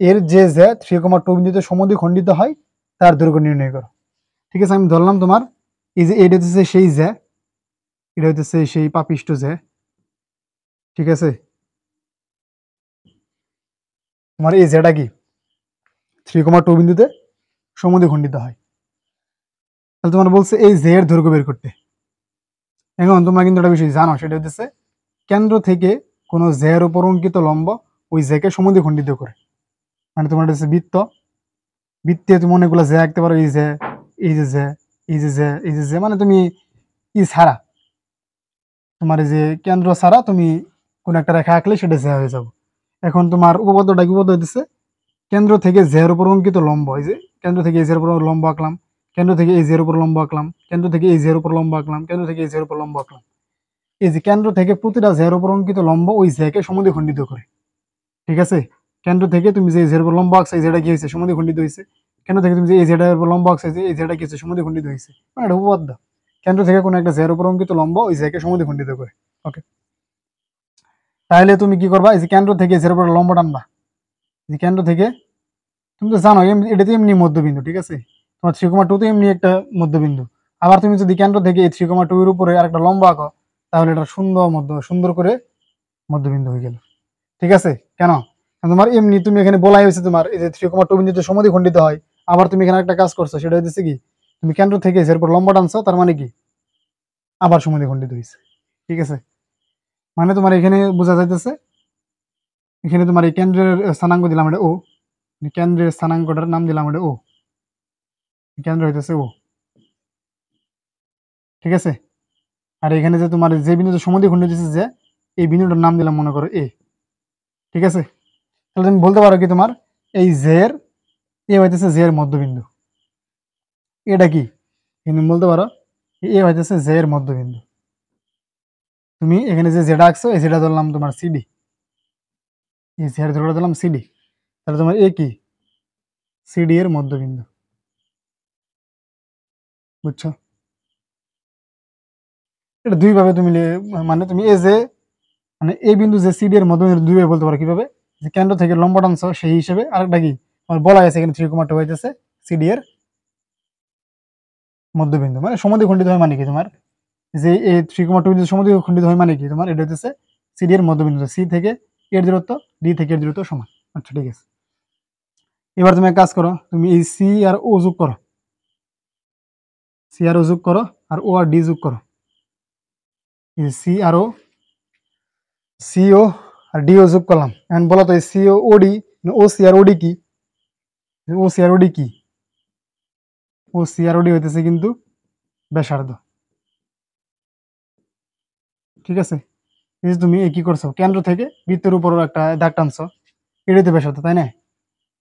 এর যে জ্যা 3,2 বিন্দুতে সমদ্বিখণ্ডিত হয় তার দৈর্ঘ্য নির্ণয় করো। ঠিক আছে, আমি ধরলাম তোমার এই যে এটা হচ্ছে সেই জ্যা, এটা হচ্ছে সেই পাপিষ্ট জ্যা। ঠিক আছে, তোমার এই জ্যাটা কি 3,2 বিন্দুতে সমদ্বিখণ্ডিত হয়। তাহলে তোমার বলছে এই জ্যা এর দৈর্ঘ্য বের করতে। এখন তোমরা কিন্তু একটা বিষয় জানো, সেটা হচ্ছে কেন্দ্র থেকে কোনো জ্যার উপর অঙ্কিত লম্ব ওই জ্যাকে সমদ্বিখণ্ডিত করে। মানে তোমার হচ্ছে বৃত্ত, বৃত্তে তুমি অনেকগুলো জ্যা আঁকতে পারো, এই জ্যা, এই যে জ্যা, এই যে জ্যা, এই যে জ্যা, মানে তুমি ই ছাড়া, তোমার এই যে কেন্দ্র ছাড়া তুমি কোন একটা রেখা আঁকলে সেটা জ্যা হয়ে যাবে। এখন তোমার উপপাদ্যটা কি উপপাদ্য হইতেছে? কেন্দ্র থেকে জ্যার উপর অঙ্কিত লম্ব, এই যে কেন্দ্র থেকে এই জ্যার উপর লম্ব আঁকলাম, কেন্দ্র থেকে এই জ্যার উপর লম্ব আঁকলাম, কেন্দ্র থেকে এই জ্যার উপর লম্ব আঁকলাম, কেন্দ্র থেকে এই জ্যার উপর লম্ব আঁকলাম। এই যে কেন্দ্র থেকে প্রতিটা জ্যার উপর অঙ্কিত লম্ব ওই জ্যাকে সমদ্বিখণ্ডিত করে। ঠিক আছে, কেন্দ্র থেকে তুমি যে জ্যার উপর লম্ব আঁকছো এই জ্যাটা কি হয়েছে? সমদ্বিখণ্ডিত হয়েছে। কেন্দ্র থেকে তুমি যে এই জ্যাটার উপর লম্ব আঁকছো এই জ্যাটা কি হচ্ছে? সমদ্বিখণ্ডিত হয়েছে। মানে এটা উপপাদ্য, কেন্দ্র থেকে কোনো একটা জ্যার উপর অঙ্কিত লম্ব ওই জ্যাকে সমদ্বিখণ্ডিত করে। ওকে, তাহলে তুমি কি করবা? এই যে কেন্দ্র থেকে জ্যার উপর লম্ব টানবা, যে কেন্দ্র থেকে, তুমি তো জানো এটা তো এমনি মধ্যবিন্দু। ঠিক আছে, তোমার 3,2 তো এমনি একটা মধ্যবিন্দু। আবার তুমি যদি কেন্দ্র থেকে এই 3,2 এর উপরে আরেকটা লম্ব আঁকো তাহলে এটা সুন্দর করে মধ্যবিন্দু হয়ে গেল। ঠিক আছে, কেন? কারণ তোমার এমনি তুমি এখানে বলাই হয়েছে তোমার এই যে 3,2 বিন্দুতে সমদ্বিখণ্ডিত হয়। আবার তুমি এখানে একটা কাজ করছো, সেটা হচ্ছে কি তুমি কেন্দ্র থেকে এর উপর লম্ব টানছো, তার মানে কি আবার সমদ্বিখণ্ডিত হয়েছে। ঠিক আছে, মানে তোমার এখানে বোঝা যাইতেছে, এখানে তোমার এই কেন্দ্রের স্থানাঙ্ক দিলাম এটা ও, কেন্দ্রের স্থানাঙ্কটার নাম দিলাম এটা ও, কেন্দ্র হইতেছে ও। ঠিক আছে, আর এখানে যে তোমার যে বিন্দুতে সমদ্বিখণ্ডিত হচ্ছে যে এই বিন্দুটার নাম দিলাম মনে করো এ। ঠিক আছে, তাহলে তুমি বলতে পারো কি তোমার এই জের এ হইতেছে জের মধ্যবিন্দু। এটা কি তুমি বলতে পারো এ হইতেছে জের মধ্যবিন্দু। তুমি এখানে যে জেডা আঁকছো এই জেডা ধরলাম তোমার সিডি, এই জেড ধরে ধরলাম সিডি, তাহলে তোমার এ কি সিডি এর মধ্যবিন্দু। বুঝছো? এটা দুই ভাবে তুমি মানে তুমি এ যে মানে এই বিন্দু যে সিডি এর মধ্যবিন্দু দুইভাবে বলতে পারো। কিভাবে? যে কেন্দ্র থেকে লম্ব টানছো সেই হিসেবে। আরেকটা কি তোমার বলা আছে এখানে 3,2 হইতেছে সিডি এর মধ্যবিন্দু। মানে সমদ্বিখণ্ডিত হয় মানে কি তোমার যে এই 3,2 বিন্দু সমদ্বিখণ্ডিত হয় মানে কি তোমার এটা হচ্ছে সিডি এর মধ্যবিন্দু, সি থেকে এর দূরত্ব, ডি থেকে এর দূরত্ব সমান। আচ্ছা ঠিক আছে, এবার তুমি এক কাজ করো, তুমি এই সি আর ও যোগ করো, সি আর ও যোগ করো, আর ও আর ডি যোগ করো। এই সি আর ও, সিও আর ডিও যোগ করলাম। এখন বলো তো এই সিও ওডি, ও সি আর ওডি কি? ও সি আর ওডি কি? ও সি আর ওডি হইতেছে কিন্তু ব্যাসার্ধ। ঠিক আছে, এই যে তুমি কি করছো, কেন্দ্র থেকে বৃত্তের উপর একটা দাগ টানছো, এটাই তো ব্যাসার্ধ, তাই না?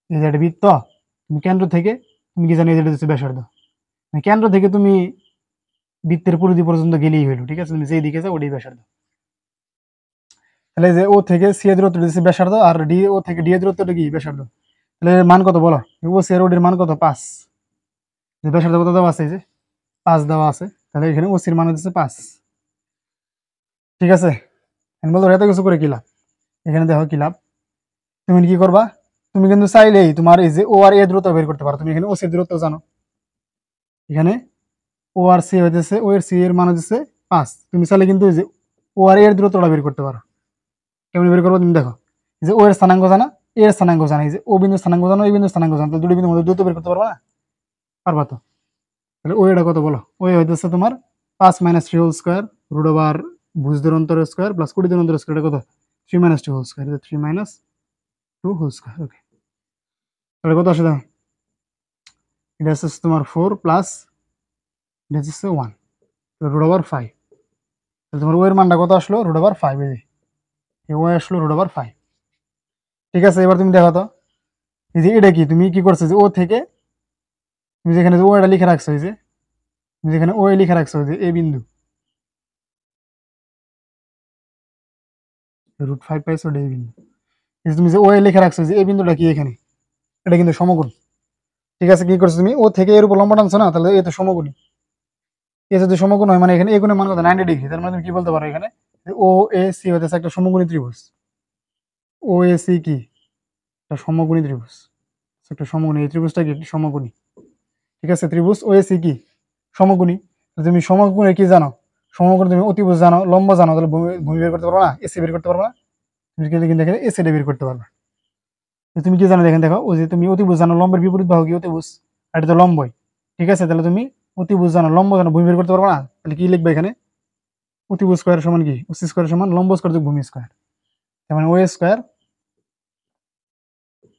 এই যে একটা বৃত্ত, তুমি কেন্দ্র থেকে তুমি কি জানো এটা হচ্ছে ব্যাসার্ধ। মানে কেন্দ্র থেকে তুমি বৃত্তের পরিধি পর্যন্ত গেলেই হইলো। ঠিক আছে, তুমি যেই দিকে যাও ওটাই ব্যাসার্ধ। তাহলে যে ও থেকে সি এর দূরত্ব দিচ্ছে ব্যাসার্ধ, আর ডি ও থেকে ডি এর দূরত্বটা কি ব্যাসার্ধ। তাহলে এর মান কত বলো? ও সি আর ওডির মান কত? 5। যে ব্যাসার্ধ কত দেওয়া আছে? এই যে 5 দেওয়া আছে, তাহলে এখানে ও সির মান হচ্ছে 5। ঠিক আছে, আমি বলতো এত কিছু করে কি লাভ? এখানে দেখো কি লাভ, তুমি কি করবা, তুমি কিন্তু চাইলেই তোমার এই যে ও আর এ দূরত্ব বের করতে পারো। তুমি এখানে ও সি দূরত্ব জানো, এখানে ও আর সি হইতেছে, ও এর সি এর মান হচ্ছে 5। তুমি চাইলে কিন্তু এই যে ও আর এর দূরত্বটা বের করতে পারো। কেমন বের করবো তুমি দেখো, এই যে ও এর স্থানাঙ্ক জানা, এ এর স্থানাঙ্ক জানা, এই যে ও বিন্দুর স্থানাঙ্ক জানো, এই বিন্দুর স্থানাঙ্ক জানো, তাহলে দুটো বিন্দুর মধ্যে দ্রুত বের করতে পারবা না? পারবা তো। তাহলে ও এটা কত বলো? ও হইতেছে তোমার 5 - 3 হোল স্কোয়ার রুট ওভার ভুজ দূরন্তর স্কোয়ার প্লাস কোটি দূরন্তর স্কোয়ার, কত? 3 - 2 হোল স্কোয়ার, 3 - 2 হোল স্কোয়ার। ওকে, তাহলে কত আসে দেখো, এটা হচ্ছে তোমার 4 প্লাস এটা হচ্ছে 1 রুট ওভার 5। তাহলে তোমার ও এর মানটা কত আসলো? Root over 5। এই ও আসলো রুট ওভার 5। ঠিক আছে, এবার তুমি দেখো তো, এই যে এটা কি তুমি কি করছো, যে ও থেকে তুমি যেখানে ও এটা লিখে রাখছো, এই যে তুমি যেখানে ও এ লিখে রাখছো, যে এ বিন্দু √5 পাইছো, ওটা এই বিন্দু। এই যে তুমি যে ও এ লিখে রাখছো, যে এই বিন্দুটা কি এখানে, এটা কিন্তু সমকোণ। ঠিক আছে, কি করছো তুমি, ও থেকে এর উপর লম্বা টানছো না, তাহলে এ তো সমকোণী। এ যদি সমকোণ হয় মানে এখানে এ কোণের মান কত? 90 ডিগ্রি। তার মানে তুমি কি বলতে পারো এখানে, যে ও এ সি হতেছে একটা সমকোণী ত্রিভুজ। ও এ সি কি? একটা সমকোণী ত্রিভুজ, একটা সমকোণী, এই ত্রিভুজটা কি? একটি সমকোণী। ঠিক আছে, ত্রিভুজ ও এ সি কি? সমকোণী। তুমি সমকোণে কি জানো? সমকোণে তুমি অতিভুজ জানো, লম্ব জানো, তাহলে ভূমি ভূমি বের করতে পারবে না? এসি বের করতে পারবে না? তুমি কিন্তু এখানে এসিটা বের করতে পারবে। তুমি কি জানো দেখেন, দেখো, ওই যে তুমি অতিভুজ জানো, লম্বের বিপরীত বাহু কি? অতিভুজ। আর এটা তো লম্বই। ঠিক আছে, তাহলে তুমি অতিভুজ জানো, লম্ব জানো, ভূমি বের করতে পারবে না? তাহলে কি লিখবে এখানে? অতিভুজ স্কয়ার সমান কি? ওসি স্কয়ার সমান লম্ব স্কয়ার যোগ ভূমি স্কয়ার। তার মানে ও স্কয়ার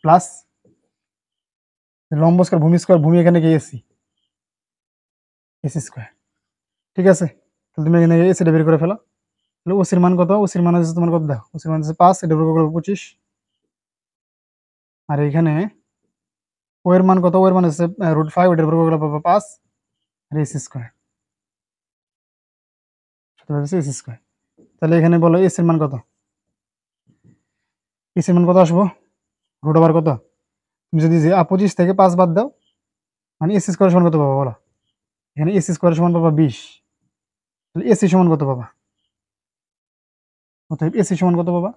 প্লাস লম্ব স্কয়ার ভূমি স্কয়ার, ভূমি এখানে কি? AC, AC square. ঠিক আছে, তাহলে তুমি এখানে এসিটা বের করে ফেলো। তাহলে ওসির মান কত? ওসির মান হচ্ছে তোমার কত দেখো, ওসির মান হচ্ছে 5, এটা বর্গ করবে 25। আর এখানে ও এর মান কত? ও এর মান হচ্ছে √5, এটার বর্গ করলে পাবো 5 আর এসি স্কয়ার, এসি স্কয়ার। তাহলে এখানে বলো এসির মান কত? এসির মান কত আসবো? রুট ওভার কত? তুমি যদি যে 25 থেকে 5 বাদ দাও, মানে এসি স্কয়ার সমান কত পাবা বলো? এখানে এসি স্কয়ার সমান পাবা 20। তাহলে এসি সমান কত পাবা? অতএব এসি সমান কত পাবা?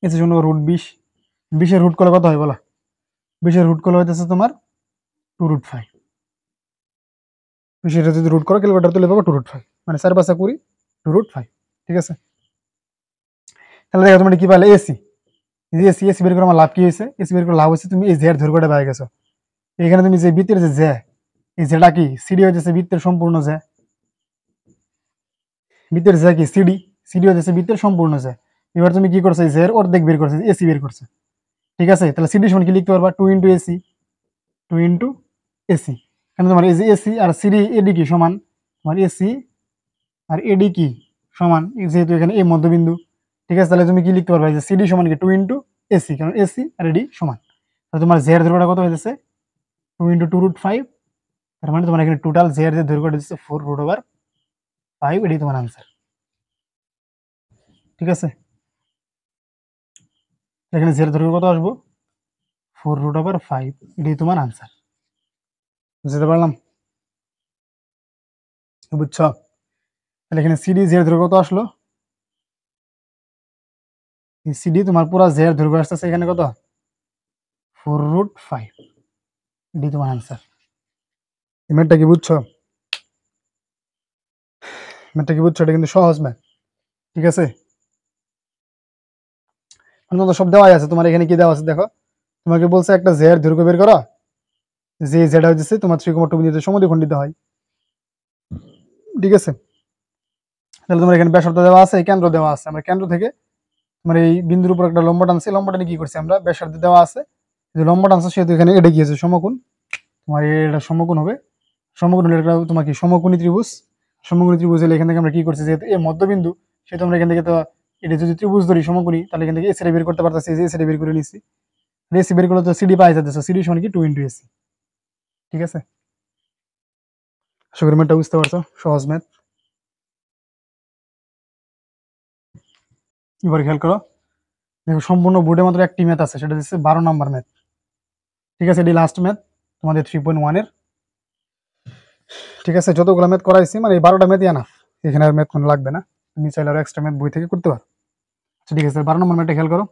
এসি সমান √20। 20 এর রুট করলে কত হয় বলো? 20 এর রুট করলে হইতেছে তোমার 2√5। 20 এর যদি রুট করো ক্যালকুলেটর তুলে পাবো 2√5, মানে 4 × 5 = 20, 2√5। ঠিক আছে, তাহলে দেখো তুমি কি পাইলে? এসি। এসি এসি বের করে আমার লাভ কি হয়েছে? এসি বের করে লাভ হচ্ছে তুমি এই জেড দৈর্ঘ্যটা পেয়ে গেছো। এখানে তুমি যে বৃত্তের যে জে, এই জেটা কি? সিডি হইতেছে বৃত্তের সম্পূর্ণ জে। বৃত্তের জে কি? সিডি। সিডি হইতেছে বৃত্তের সম্পূর্ণ জে। এবার তুমি কি করছো? এই জের অর্ধেক বের করছো, এসি বের করছো। ঠিক আছে, তাহলে সিডি সমান কি লিখতে পারবা? 2 × এসি, 2 × এসি। এখানে তোমার এই যে এসি আর সিডি এডি কি সমান? তোমার এসি আর এডি কি সমান? যেহেতু এখানে এ মধ্যবিন্দু। ঠিক আছে, তাহলে তুমি কি লিখতে পারবা? যে সিডি সমান কি? 2 × এসি, কারণ এসি আর এডি সমান। তাহলে তোমার জের দৈর্ঘ্যটা কত হইতেছে? 2 × 2√5। তার মানে তোমার এখানে টোটাল জের যে দৈর্ঘ্যটা দিচ্ছে 4√5, এটাই তোমার আনসার। ঠিক আছে, এখানে জের দৈর্ঘ্য কত আসবো? 4√5, এটাই তোমার আনসার। বুঝতে পারলাম? বুঝছো? তাহলে এখানে সিডি জের দৈর্ঘ্য কত আসলো? সিডি তোমার পুরো জের দৈর্ঘ্য আসতেছে এখানে কত? 4√5, এটাই তোমার আনসার। ম্যাথটা কি বুঝছো? ম্যাথটা কি বুঝছো? এটা কিন্তু সহজ ম্যাথ। ঠিক আছে, তো সব দেওয়াই আছে। তোমার এখানে কি দেওয়া আছে দেখো, তোমাকে বলছে একটা জের দৈর্ঘ্য বের করো, যে জেড হচ্ছে তোমার ত্রিকোণমিতিতে সমদ্বিখণ্ডিত হয়। ঠিক আছে, তাহলে তোমার এখানে ব্যাসার্ধ দেওয়া আছে, কেন্দ্র দেওয়া আছে। আমরা কেন্দ্র থেকে তোমার এই বিন্দুর উপর একটা লম্ব টানছি, লম্ব টানে কি করছি আমরা? ব্যাসার্ধ দেওয়া আছে, যে লম্ব টানছে সেহেতু এখানে এটা গিয়েছে সমকোণ। তোমার এটা সমকোণ হবে। সমকোণ হলে এটা তোমার কি? সমকোণী ত্রিভুজ। সমকোণী ত্রিভুজ হলে এখান থেকে আমরা কি করছি? যেহেতু এই মধ্যবিন্দু, সেহেতু আমরা এখান থেকে তো এটা যদি ত্রিভুজ ধরি সমকোণী, তাহলে এখান থেকে এসিটা বের করতে পারতেছি, যে এসিটা বের করে নিচ্ছি। এসি বের করলে তো সিডি পাই যাচ্ছে, সিডি সমান কি? 2 × এসি। ঠিক আছে, আশা করি ম্যাথটা বুঝতে পারছো, সহজ ম্যাথ। এবার খেয়াল করো, দেখো সম্পূর্ণ বোর্ডে মাত্র একটি ম্যাথ আছে, সেটা হচ্ছে 12 নম্বর ম্যাথ। ঠিক আছে, এটি লাস্ট ম্যাথ তোমাদের 3.1 এর। ঠিক আছে, যতগুলো ম্যাথ করাইছি মানে এই 12টা ম্যাথই আনা, এখানে আর ম্যাথ কোনো লাগবে না, তুমি চাইলে আরো এক্সট্রা ম্যাথ বই থেকে করতে পারো। আচ্ছা ঠিক আছে, 12 নম্বর ম্যাথটা খেয়াল করো।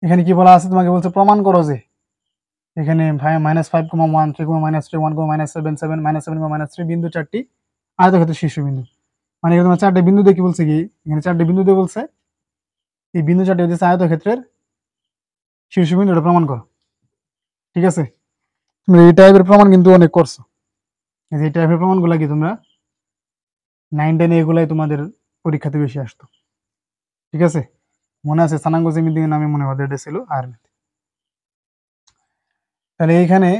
এখানে কি বলা আছে? তোমাকে বলছে প্রমাণ করো যে এখানে -5, 3, -3, 1, -3, -7, -7, -7, -3 বিন্দু চারটি আয়তক্ষেত্রের শীর্ষবিন্দু। মানে এখানে তোমার 4টে বিন্দু দিয়ে কি বলছে, কি এখানে 4টে বিন্দু দিয়ে বলছে এই বিন্দু 4টে হচ্ছে আয়তক্ষেত্রের শীর্ষবিন্দু, এটা প্রমাণ করো। ঠিক আছে, তুমি এই টাইপের প্রমাণ কিন্তু অনেক করছো। এই টাইপের প্রমাণগুলো কি তোমরা 9, 10 এগুলাই তোমাদের পরীক্ষাতে বেশি আসতো। ঠিক আছে, মনে আছে স্থানাঙ্ক জ্যামিতি নামে মনে হয় এটা ছিল আর। তাহলে এইখানে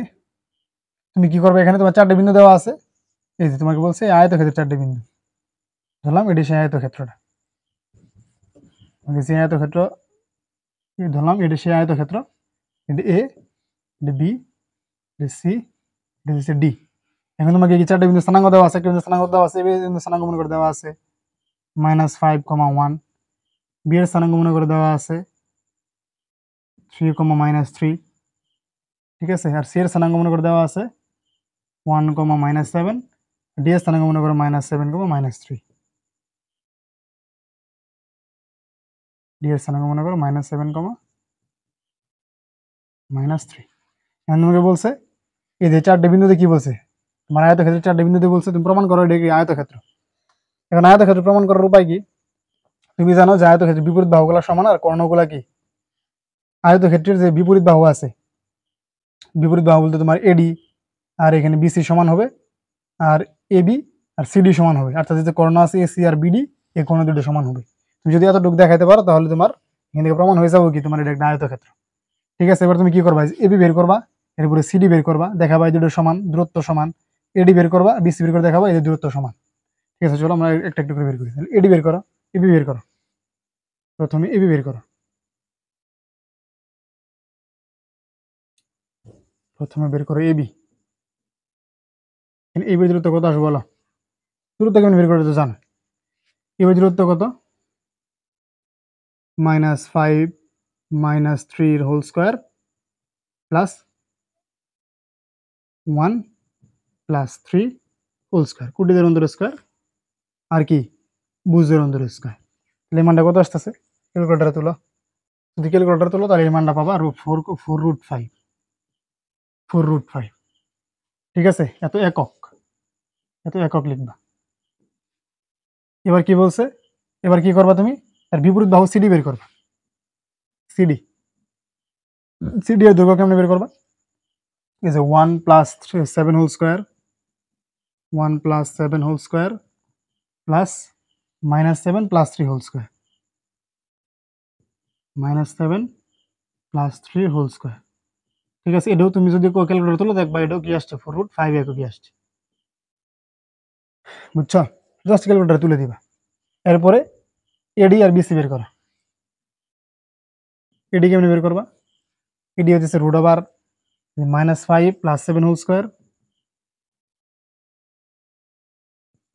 তুমি কি করবে, এখানে তোমার 4টে বিন্দু দেওয়া আছে, এই যে তোমাকে বলছে আয়তক্ষেত্রের 4টে বিন্দু ধরলাম, এটি সেই আয়তক্ষেত্রটা, সেই আয়তক্ষেত্র ধরলাম, এটি সেই আয়তক্ষেত্র, এটি এ, এটি বি, এটি সি, এটি হচ্ছে ডি। এখন তোমাকে এই 4টে বিন্দু স্থানাঙ্ক দেওয়া আছে, একটা বিন্দু স্থানাঙ্ক দেওয়া আছে, এই বিন্দু স্থানাঙ্ক মনে করে দেওয়া আছে -5, 1, বি এর স্থানাঙ্ক মনে করে দেওয়া আছে 3, -3। ঠিক আছে, আর সি এর স্থানাঙ্ক মনে করে দেওয়া আছে 1, -7, ডি এর স্থানাঙ্ক মনে করো -7, -3। ডি এর স্থানাঙ্ক মনে করো -7, -3। এখন তোমাকে বলছে এই যে 4টে বিন্দুতে কি বলছে, তোমার আয়তক্ষেত্রের 4টে বিন্দুতে বলছে তুমি প্রমাণ করো এটা কি আয়তক্ষেত্র। এখন আয়তক্ষেত্র প্রমাণ করার উপায় কি, তুমি জানো যে আয়তক্ষেত্রের বিপরীত বাহুগুলা সমান আর কর্ণগুলা কি, আয়তক্ষেত্রের যে বিপরীত বাহু আছে, বিপরীত বাহু বলতে তোমার এডি আর এখানে বিসি সমান হবে, আর এবি আর সিডি সমান হবে, অর্থাৎ যে কর্ণ আছে এসি আর বিডি, এই কর্ণ দুটো সমান হবে। তুমি যদি এতটুকু দেখাইতে পারো তাহলে তোমার এখান থেকে প্রমাণ হয়ে যাবে কি তোমার এটা একটা আয়তক্ষেত্র। ঠিক আছে, এবার তুমি কি করবা, এবি বের করবা, এরপরে সিডি বের করবা, দেখাবা এই দুটো সমান, দূরত্ব সমান, এডি বের করবা, বিসি বের করে দেখাবা এই দূরত্ব সমান। ঠিক আছে, চলো আমরা একটা একটু করে বের করি। এডি বের করো, এবি বের করো, প্রথমে এবি বের করো, প্রথমে বের করো এবি। এবি দূরত্ব কত আসবে বলো, দূরত্ব কেমন বের করে তো জানো, এবি দূরত্ব কত, -5, -3 whole square plus 1 + 3 whole square, কুটিদের অন্তর স্কোয়ার আর কি বুঝের অন্তর স্কোয়ার। তাহলে এই মানটা কত আসতেছে, ক্যালকুলেটারে তুলো, যদি ক্যালকুলেটার তুলো তাহলে এই মানটা পাবা √4, 4√5। ঠিক আছে, এত একক, এত একক লিখবা। এবার কি বলছে, এবার কি করবা তুমি, তার বিপরীত বাহু সিডি বের করবা। সিডি, সিডি এর দৈর্ঘ্য কেমনে বের করবা, এই যে 1 + 7 whole square, 1 + 7 whole square plus -7 + 3 whole square, -7 + 3 whole square. ঠিক আছে, এটাও তুমি যদি ক্যালকুলেটর তুলো দেখবা এটাও কি আসছে 4√5 এককই আসছে। বুঝছো, জাস্ট ক্যালকুলেটর তুলে দিবা। এরপরে এডি আর বিসি বের করো। এডি কেমনে বের করবা, এডি হচ্ছে √5 + 7 whole square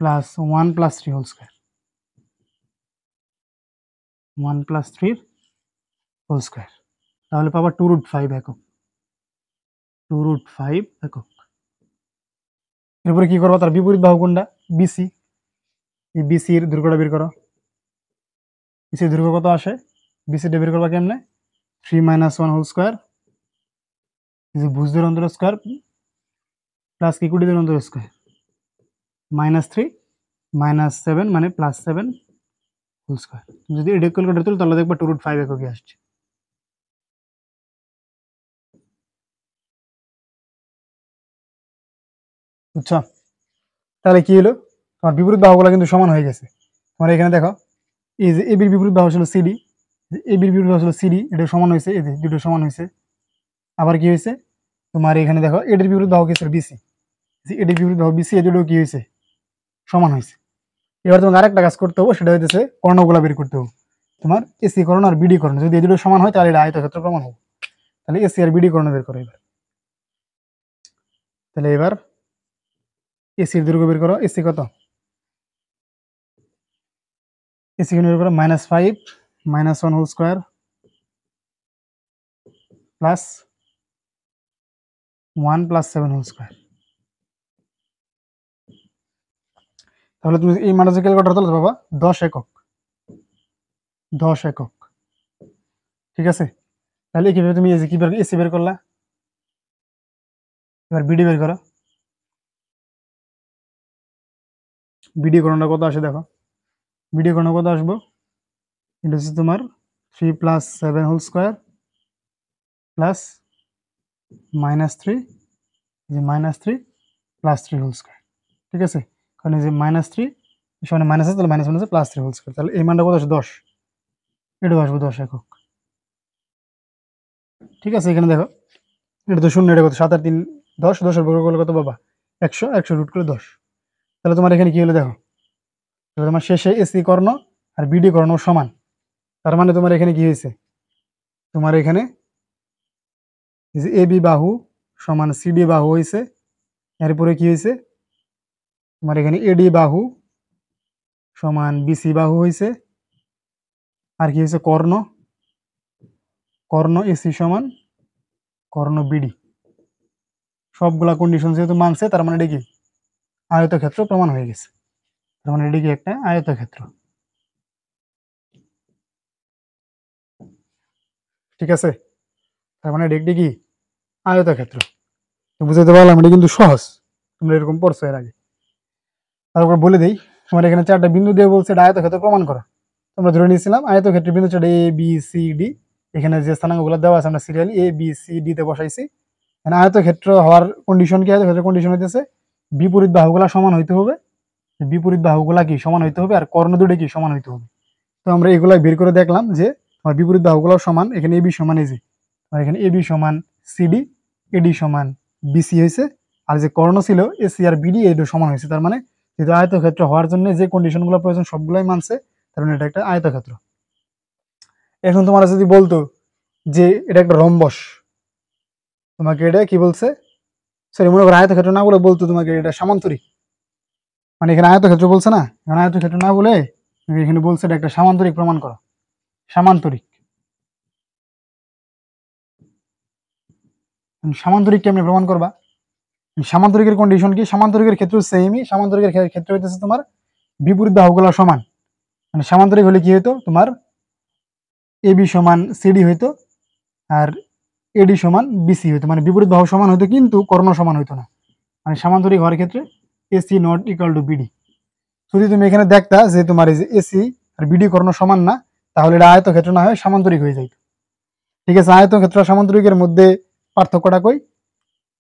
plus 1 + 3 whole square, 1 + 3 whole square, তাহলে পাবা 2√5 একক, 2√5 একক। এরপরে কি করবা, তার বিপরীত বাহু কোনটা, বিসি, এই বিসির দৈর্ঘ্যটা বের করো। বিসির দৈর্ঘ্য কত আসে, বিসিটা বের করবা কেমনে, 3 - 1 হোল স্কোয়ার, ভুজদের অন্তর স্কোয়ার প্লাস কি কুটিদের অন্তর স্কোয়ার, -3 -7 মানে +7 হোল স্কোয়ার। যদি এটা ক্যালকুলেটর তুলো তাহলে দেখবা 2√5 এককই আসছে। বুঝছো, তাহলে কি হলো, তোমার বিপরীত বাহুগুলো কিন্তু সমান হয়ে গেছে। তোমার এখানে দেখো এই যে এবির বিপরীত বাহু ছিল সিডি, এবির বিপরীত বাহু ছিল সিডি, এটা সমান হয়েছে, এই যে দুটো সমান হয়েছে। আবার কি হয়েছে, তোমার এখানে দেখো এটির বিপরীত বাহু কি ছিল বিসি, এটির বিপরীত বাহু বিসি, এই দুটো কি হয়েছে সমান হয়েছে। এবার তোমাকে আরেকটা কাজ করতে হবে, সেটা হইতেছে কর্ণগুলা বের করতে হবে। তোমার এসি কর্ণ আর বিডি কর্ণ যদি এই দুটো সমান হয় তাহলে এটা আয়তক্ষেত্র প্রমাণ হবে। তাহলে এসি আর বিডি কর্ণ বের করো এবার। তাহলে এবার এসির দৈর্ঘ্য বের করো, এসি কত, এসি বের করো -5 -1 whole square plus 1 + 7 whole square. তাহলে তুমি এই মানটা যে ক্যালকুলেটর তুলতে পাবা 10 একক, 10 একক। ঠিক আছে, তাহলে কিভাবে তুমি এসি বের করলা, এবার বিডি বের করো। বিডি করণটা কত আসে দেখো, বিডি করণ কত আসবো, এটা হচ্ছে তোমার 3 + 7 হোল স্কোয়ার প্লাস -3, যে -3 + 3 হোল স্কোয়ার। ঠিক আছে, কারণ এই যে -3 সামনে মাইনাস আছে, তাহলে মাইনাস মাইনাসে +3 হোল স্কোয়ার, তাহলে এই মানটা কত আসে 10, এটাও আসবো 10 একক। ঠিক আছে, এখানে দেখো এটা তো শূন্য, এটা কত 7 আর 3 10, 10 এর বর্গ করলে কত বাবা 100, 100 রুট করে 10। তাহলে তোমার এখানে কি হলো দেখো, তাহলে তোমার শেষে এসি কর্ণ আর বিডি কর্ণ সমান, তার মানে তোমার এখানে কি হয়েছে, তোমার এখানে যে এবি বাহু সমান সিডি বাহু হয়েছে, এরপরে কি হয়েছে তোমার এখানে এডি বাহু সমান বিসি বাহু হয়েছে, আর কি হয়েছে কর্ণ, কর্ণ এসি সমান কর্ণ বিডি। সবগুলা কন্ডিশন যেহেতু মানছে, তার মানে এটা কি আয়তক্ষেত্র প্রমাণ হয়ে গেছে, তার মানে এটা কি একটা আয়তক্ষেত্র। ঠিক আছে, তার মানে এটা একটি কি আয়তক্ষেত্র। বুঝতে পারলাম, এটা কিন্তু সহজ, তোমরা এরকম পড়ছো এর আগে। তারপর বলে দিই, তোমার এখানে 4টা বিন্দু দিয়ে বলছে এটা আয়তক্ষেত্র প্রমাণ করো। তোমরা ধরে নিয়েছিলাম আয়তক্ষেত্রের বিন্দু 4টা এ বি সি ডি, এখানে যে স্থানাঙ্কগুলো দেওয়া আছে আমরা serially A B C D তে বসাইছি। এখানে আয়তক্ষেত্র হওয়ার কন্ডিশন কি, আয়তক্ষেত্রের কন্ডিশন হইতেছে বিপরীত বাহুগুলা সমান হইতে হবে, বিপরীত বাহুগুলা কি সমান হইতে হবে, আর কর্ণ দুটো কি সমান হইতে হবে। তো আমরা এগুলাই বের করে দেখলাম যে আমার বিপরীত বাহুগুলো সমান, এখানে এবি সমান এই যে এখানে এবি সমান সিডি, এডি সমান বিসি হয়েছে, আর যে কর্ণ ছিল এসি আর বিডি এই দুটো সমান হয়েছে। তার মানে যেহেতু আয়তক্ষেত্র হওয়ার জন্য যে কন্ডিশনগুলো প্রয়োজন সবগুলাই মানছে, তার মানে এটা একটা আয়তক্ষেত্র। এখন তোমরা যদি বলতো যে এটা একটা রম্বস, তোমাকে এটা কি বলছে, সরি মনে করো আয়তক্ষেত্র না বলে বলতো তোমাকে এটা সামান্তরিক, মানে এখানে আয়তক্ষেত্র বলছে না, এখানে আয়তক্ষেত্র না বলে এখানে বলছে এটা একটা সামান্তরিক প্রমাণ করো, সামান্তরিক। সামান্তরিক কেমনে প্রমাণ করবা, সামান্তরিকের কন্ডিশন কি, সামান্তরিকের ক্ষেত্রে সেমই, সামান্তরিকের ক্ষেত্রে হইতেছে তোমার বিপরীত বাহুগুলো সমান, মানে সামান্তরিক হলে কি হইতো তোমার এবি সমান সিডি হইতো, আর এডি সমান বিসি হইতো, মানে বিপরীত বাহু সমান হইতো কিন্তু কর্ণ সমান হইতো না, মানে সামান্তরিক হওয়ার ক্ষেত্রে AC not equal to BD. যদি তুমি এখানে দেখতা যে তোমার এই যে এসি আর বিডি কর্ণ সমান না, তাহলে এটা আয়তক্ষেত্র না হয়ে সামান্তরিক হয়ে যাইত। ঠিক আছে, আয়তক্ষেত্র আর সামান্তরিকের মধ্যে পার্থক্যটা কই,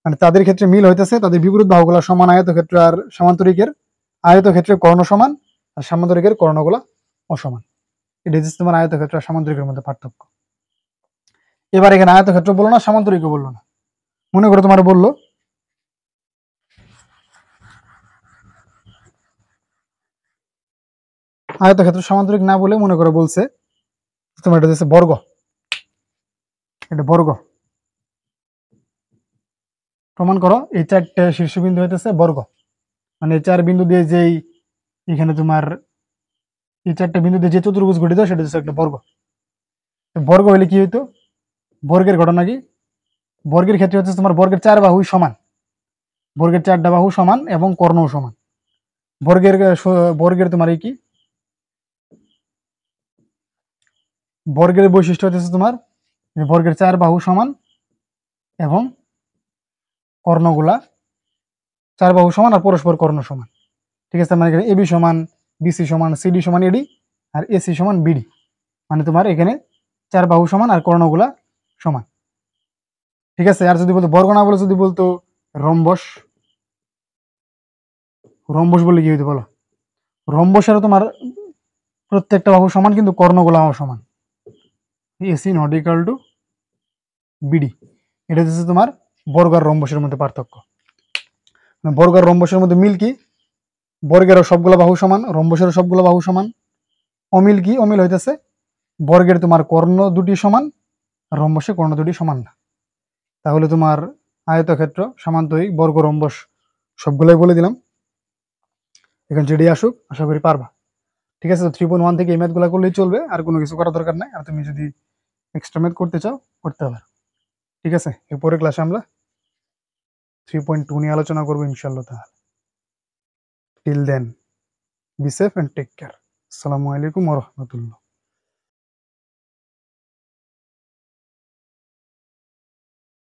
মানে তাদের ক্ষেত্রে মিল হইতেছে তাদের বিপরীত বাহুগুলো সমান, আয়তক্ষেত্র আর সামান্তরিকের আয়তক্ষেত্রের কর্ণ সমান আর সামান্তরিকের কর্ণগুলো অসমান। এটা হচ্ছে তোমার আয়তক্ষেত্র আর সামান্তরিকের মধ্যে পার্থক্য। এবার এখানে আয়তক্ষেত্র বললো না, সামান্তরিকও বললো না, মনে করো তোমার বললো আয়তক্ষেত্র সামান্তরিক না বলে মনে করো বলছে তোমার এটা হচ্ছে বর্গ, এটা বর্গ প্রমাণ করো, এই 4টে শীর্ষবিন্দু হইতেছে বর্গ, মানে এই 4 বিন্দু দিয়ে যেই এখানে তোমার এই 4টে বিন্দু দিয়ে যে চতুর্ভুজ গঠিত সেটা হচ্ছে একটা বর্গ। বর্গ হলে কি হইতো, বর্গের ঘটনা কি, বর্গের ক্ষেত্রে হচ্ছে তোমার বর্গের 4 বাহুই সমান, বর্গের 4টা বাহু সমান এবং কর্ণও সমান। বর্গের বর্গের তোমার এই কি বর্গের বৈশিষ্ট্য হচ্ছে তোমার বর্গের 4 বাহু সমান এবং কর্ণগুলা 4 বাহু সমান আর পরস্পর কর্ণ সমান। ঠিক আছে, মানে এখানে এবি সমান বিসি সমান সিডি সমান এডি আর এসি সমান বিডি, মানে তোমার এখানে 4 বাহু সমান আর কর্ণগুলা সমান। ঠিক আছে, আর যদি বলতো বর্গ না বলে যদি বলতো রম্বস, রম্বস বলে কি হইতো বলো, রম্বসেরও তোমার প্রত্যেকটা বাহু সমান কিন্তু কর্ণগুলাও সমান, AC not equal to BD. এটা হচ্ছে তোমার বর্গ আর রম্বসের মধ্যে পার্থক্য। বর্গ আর রম্বসের মধ্যে মিল কি, বর্গেরও সবগুলো বাহু সমান, রম্বসেরও সবগুলো বাহু সমান। অমিল কি, অমিল হইতেছে বর্গের তোমার কর্ণ দুটি সমান আর রম্বসে কর্ণ দুটি সমান না। তাহলে তোমার আয়তক্ষেত্র সামান্তরিক বর্গ রম্বস সবগুলোই বলে দিলাম। এখন যেটি আসুক আশা করি পারবা। ঠিক আছে, তো 3.1 থেকে এই ম্যাথগুলো করলেই চলবে, আর কোনো কিছু করার দরকার নাই। আর তুমি যদি এক্সট্রা ম্যাথ করতে চাও করতে পারো। ঠিক আছে, এরপরের ক্লাসে আমরা 3.2 নিয়ে আলোচনা করবো ইনশাল্লাহ। তাহলে till then be safe and take care. আসসালামু আলাইকুম ওয়া রাহমাতুল্লাহ।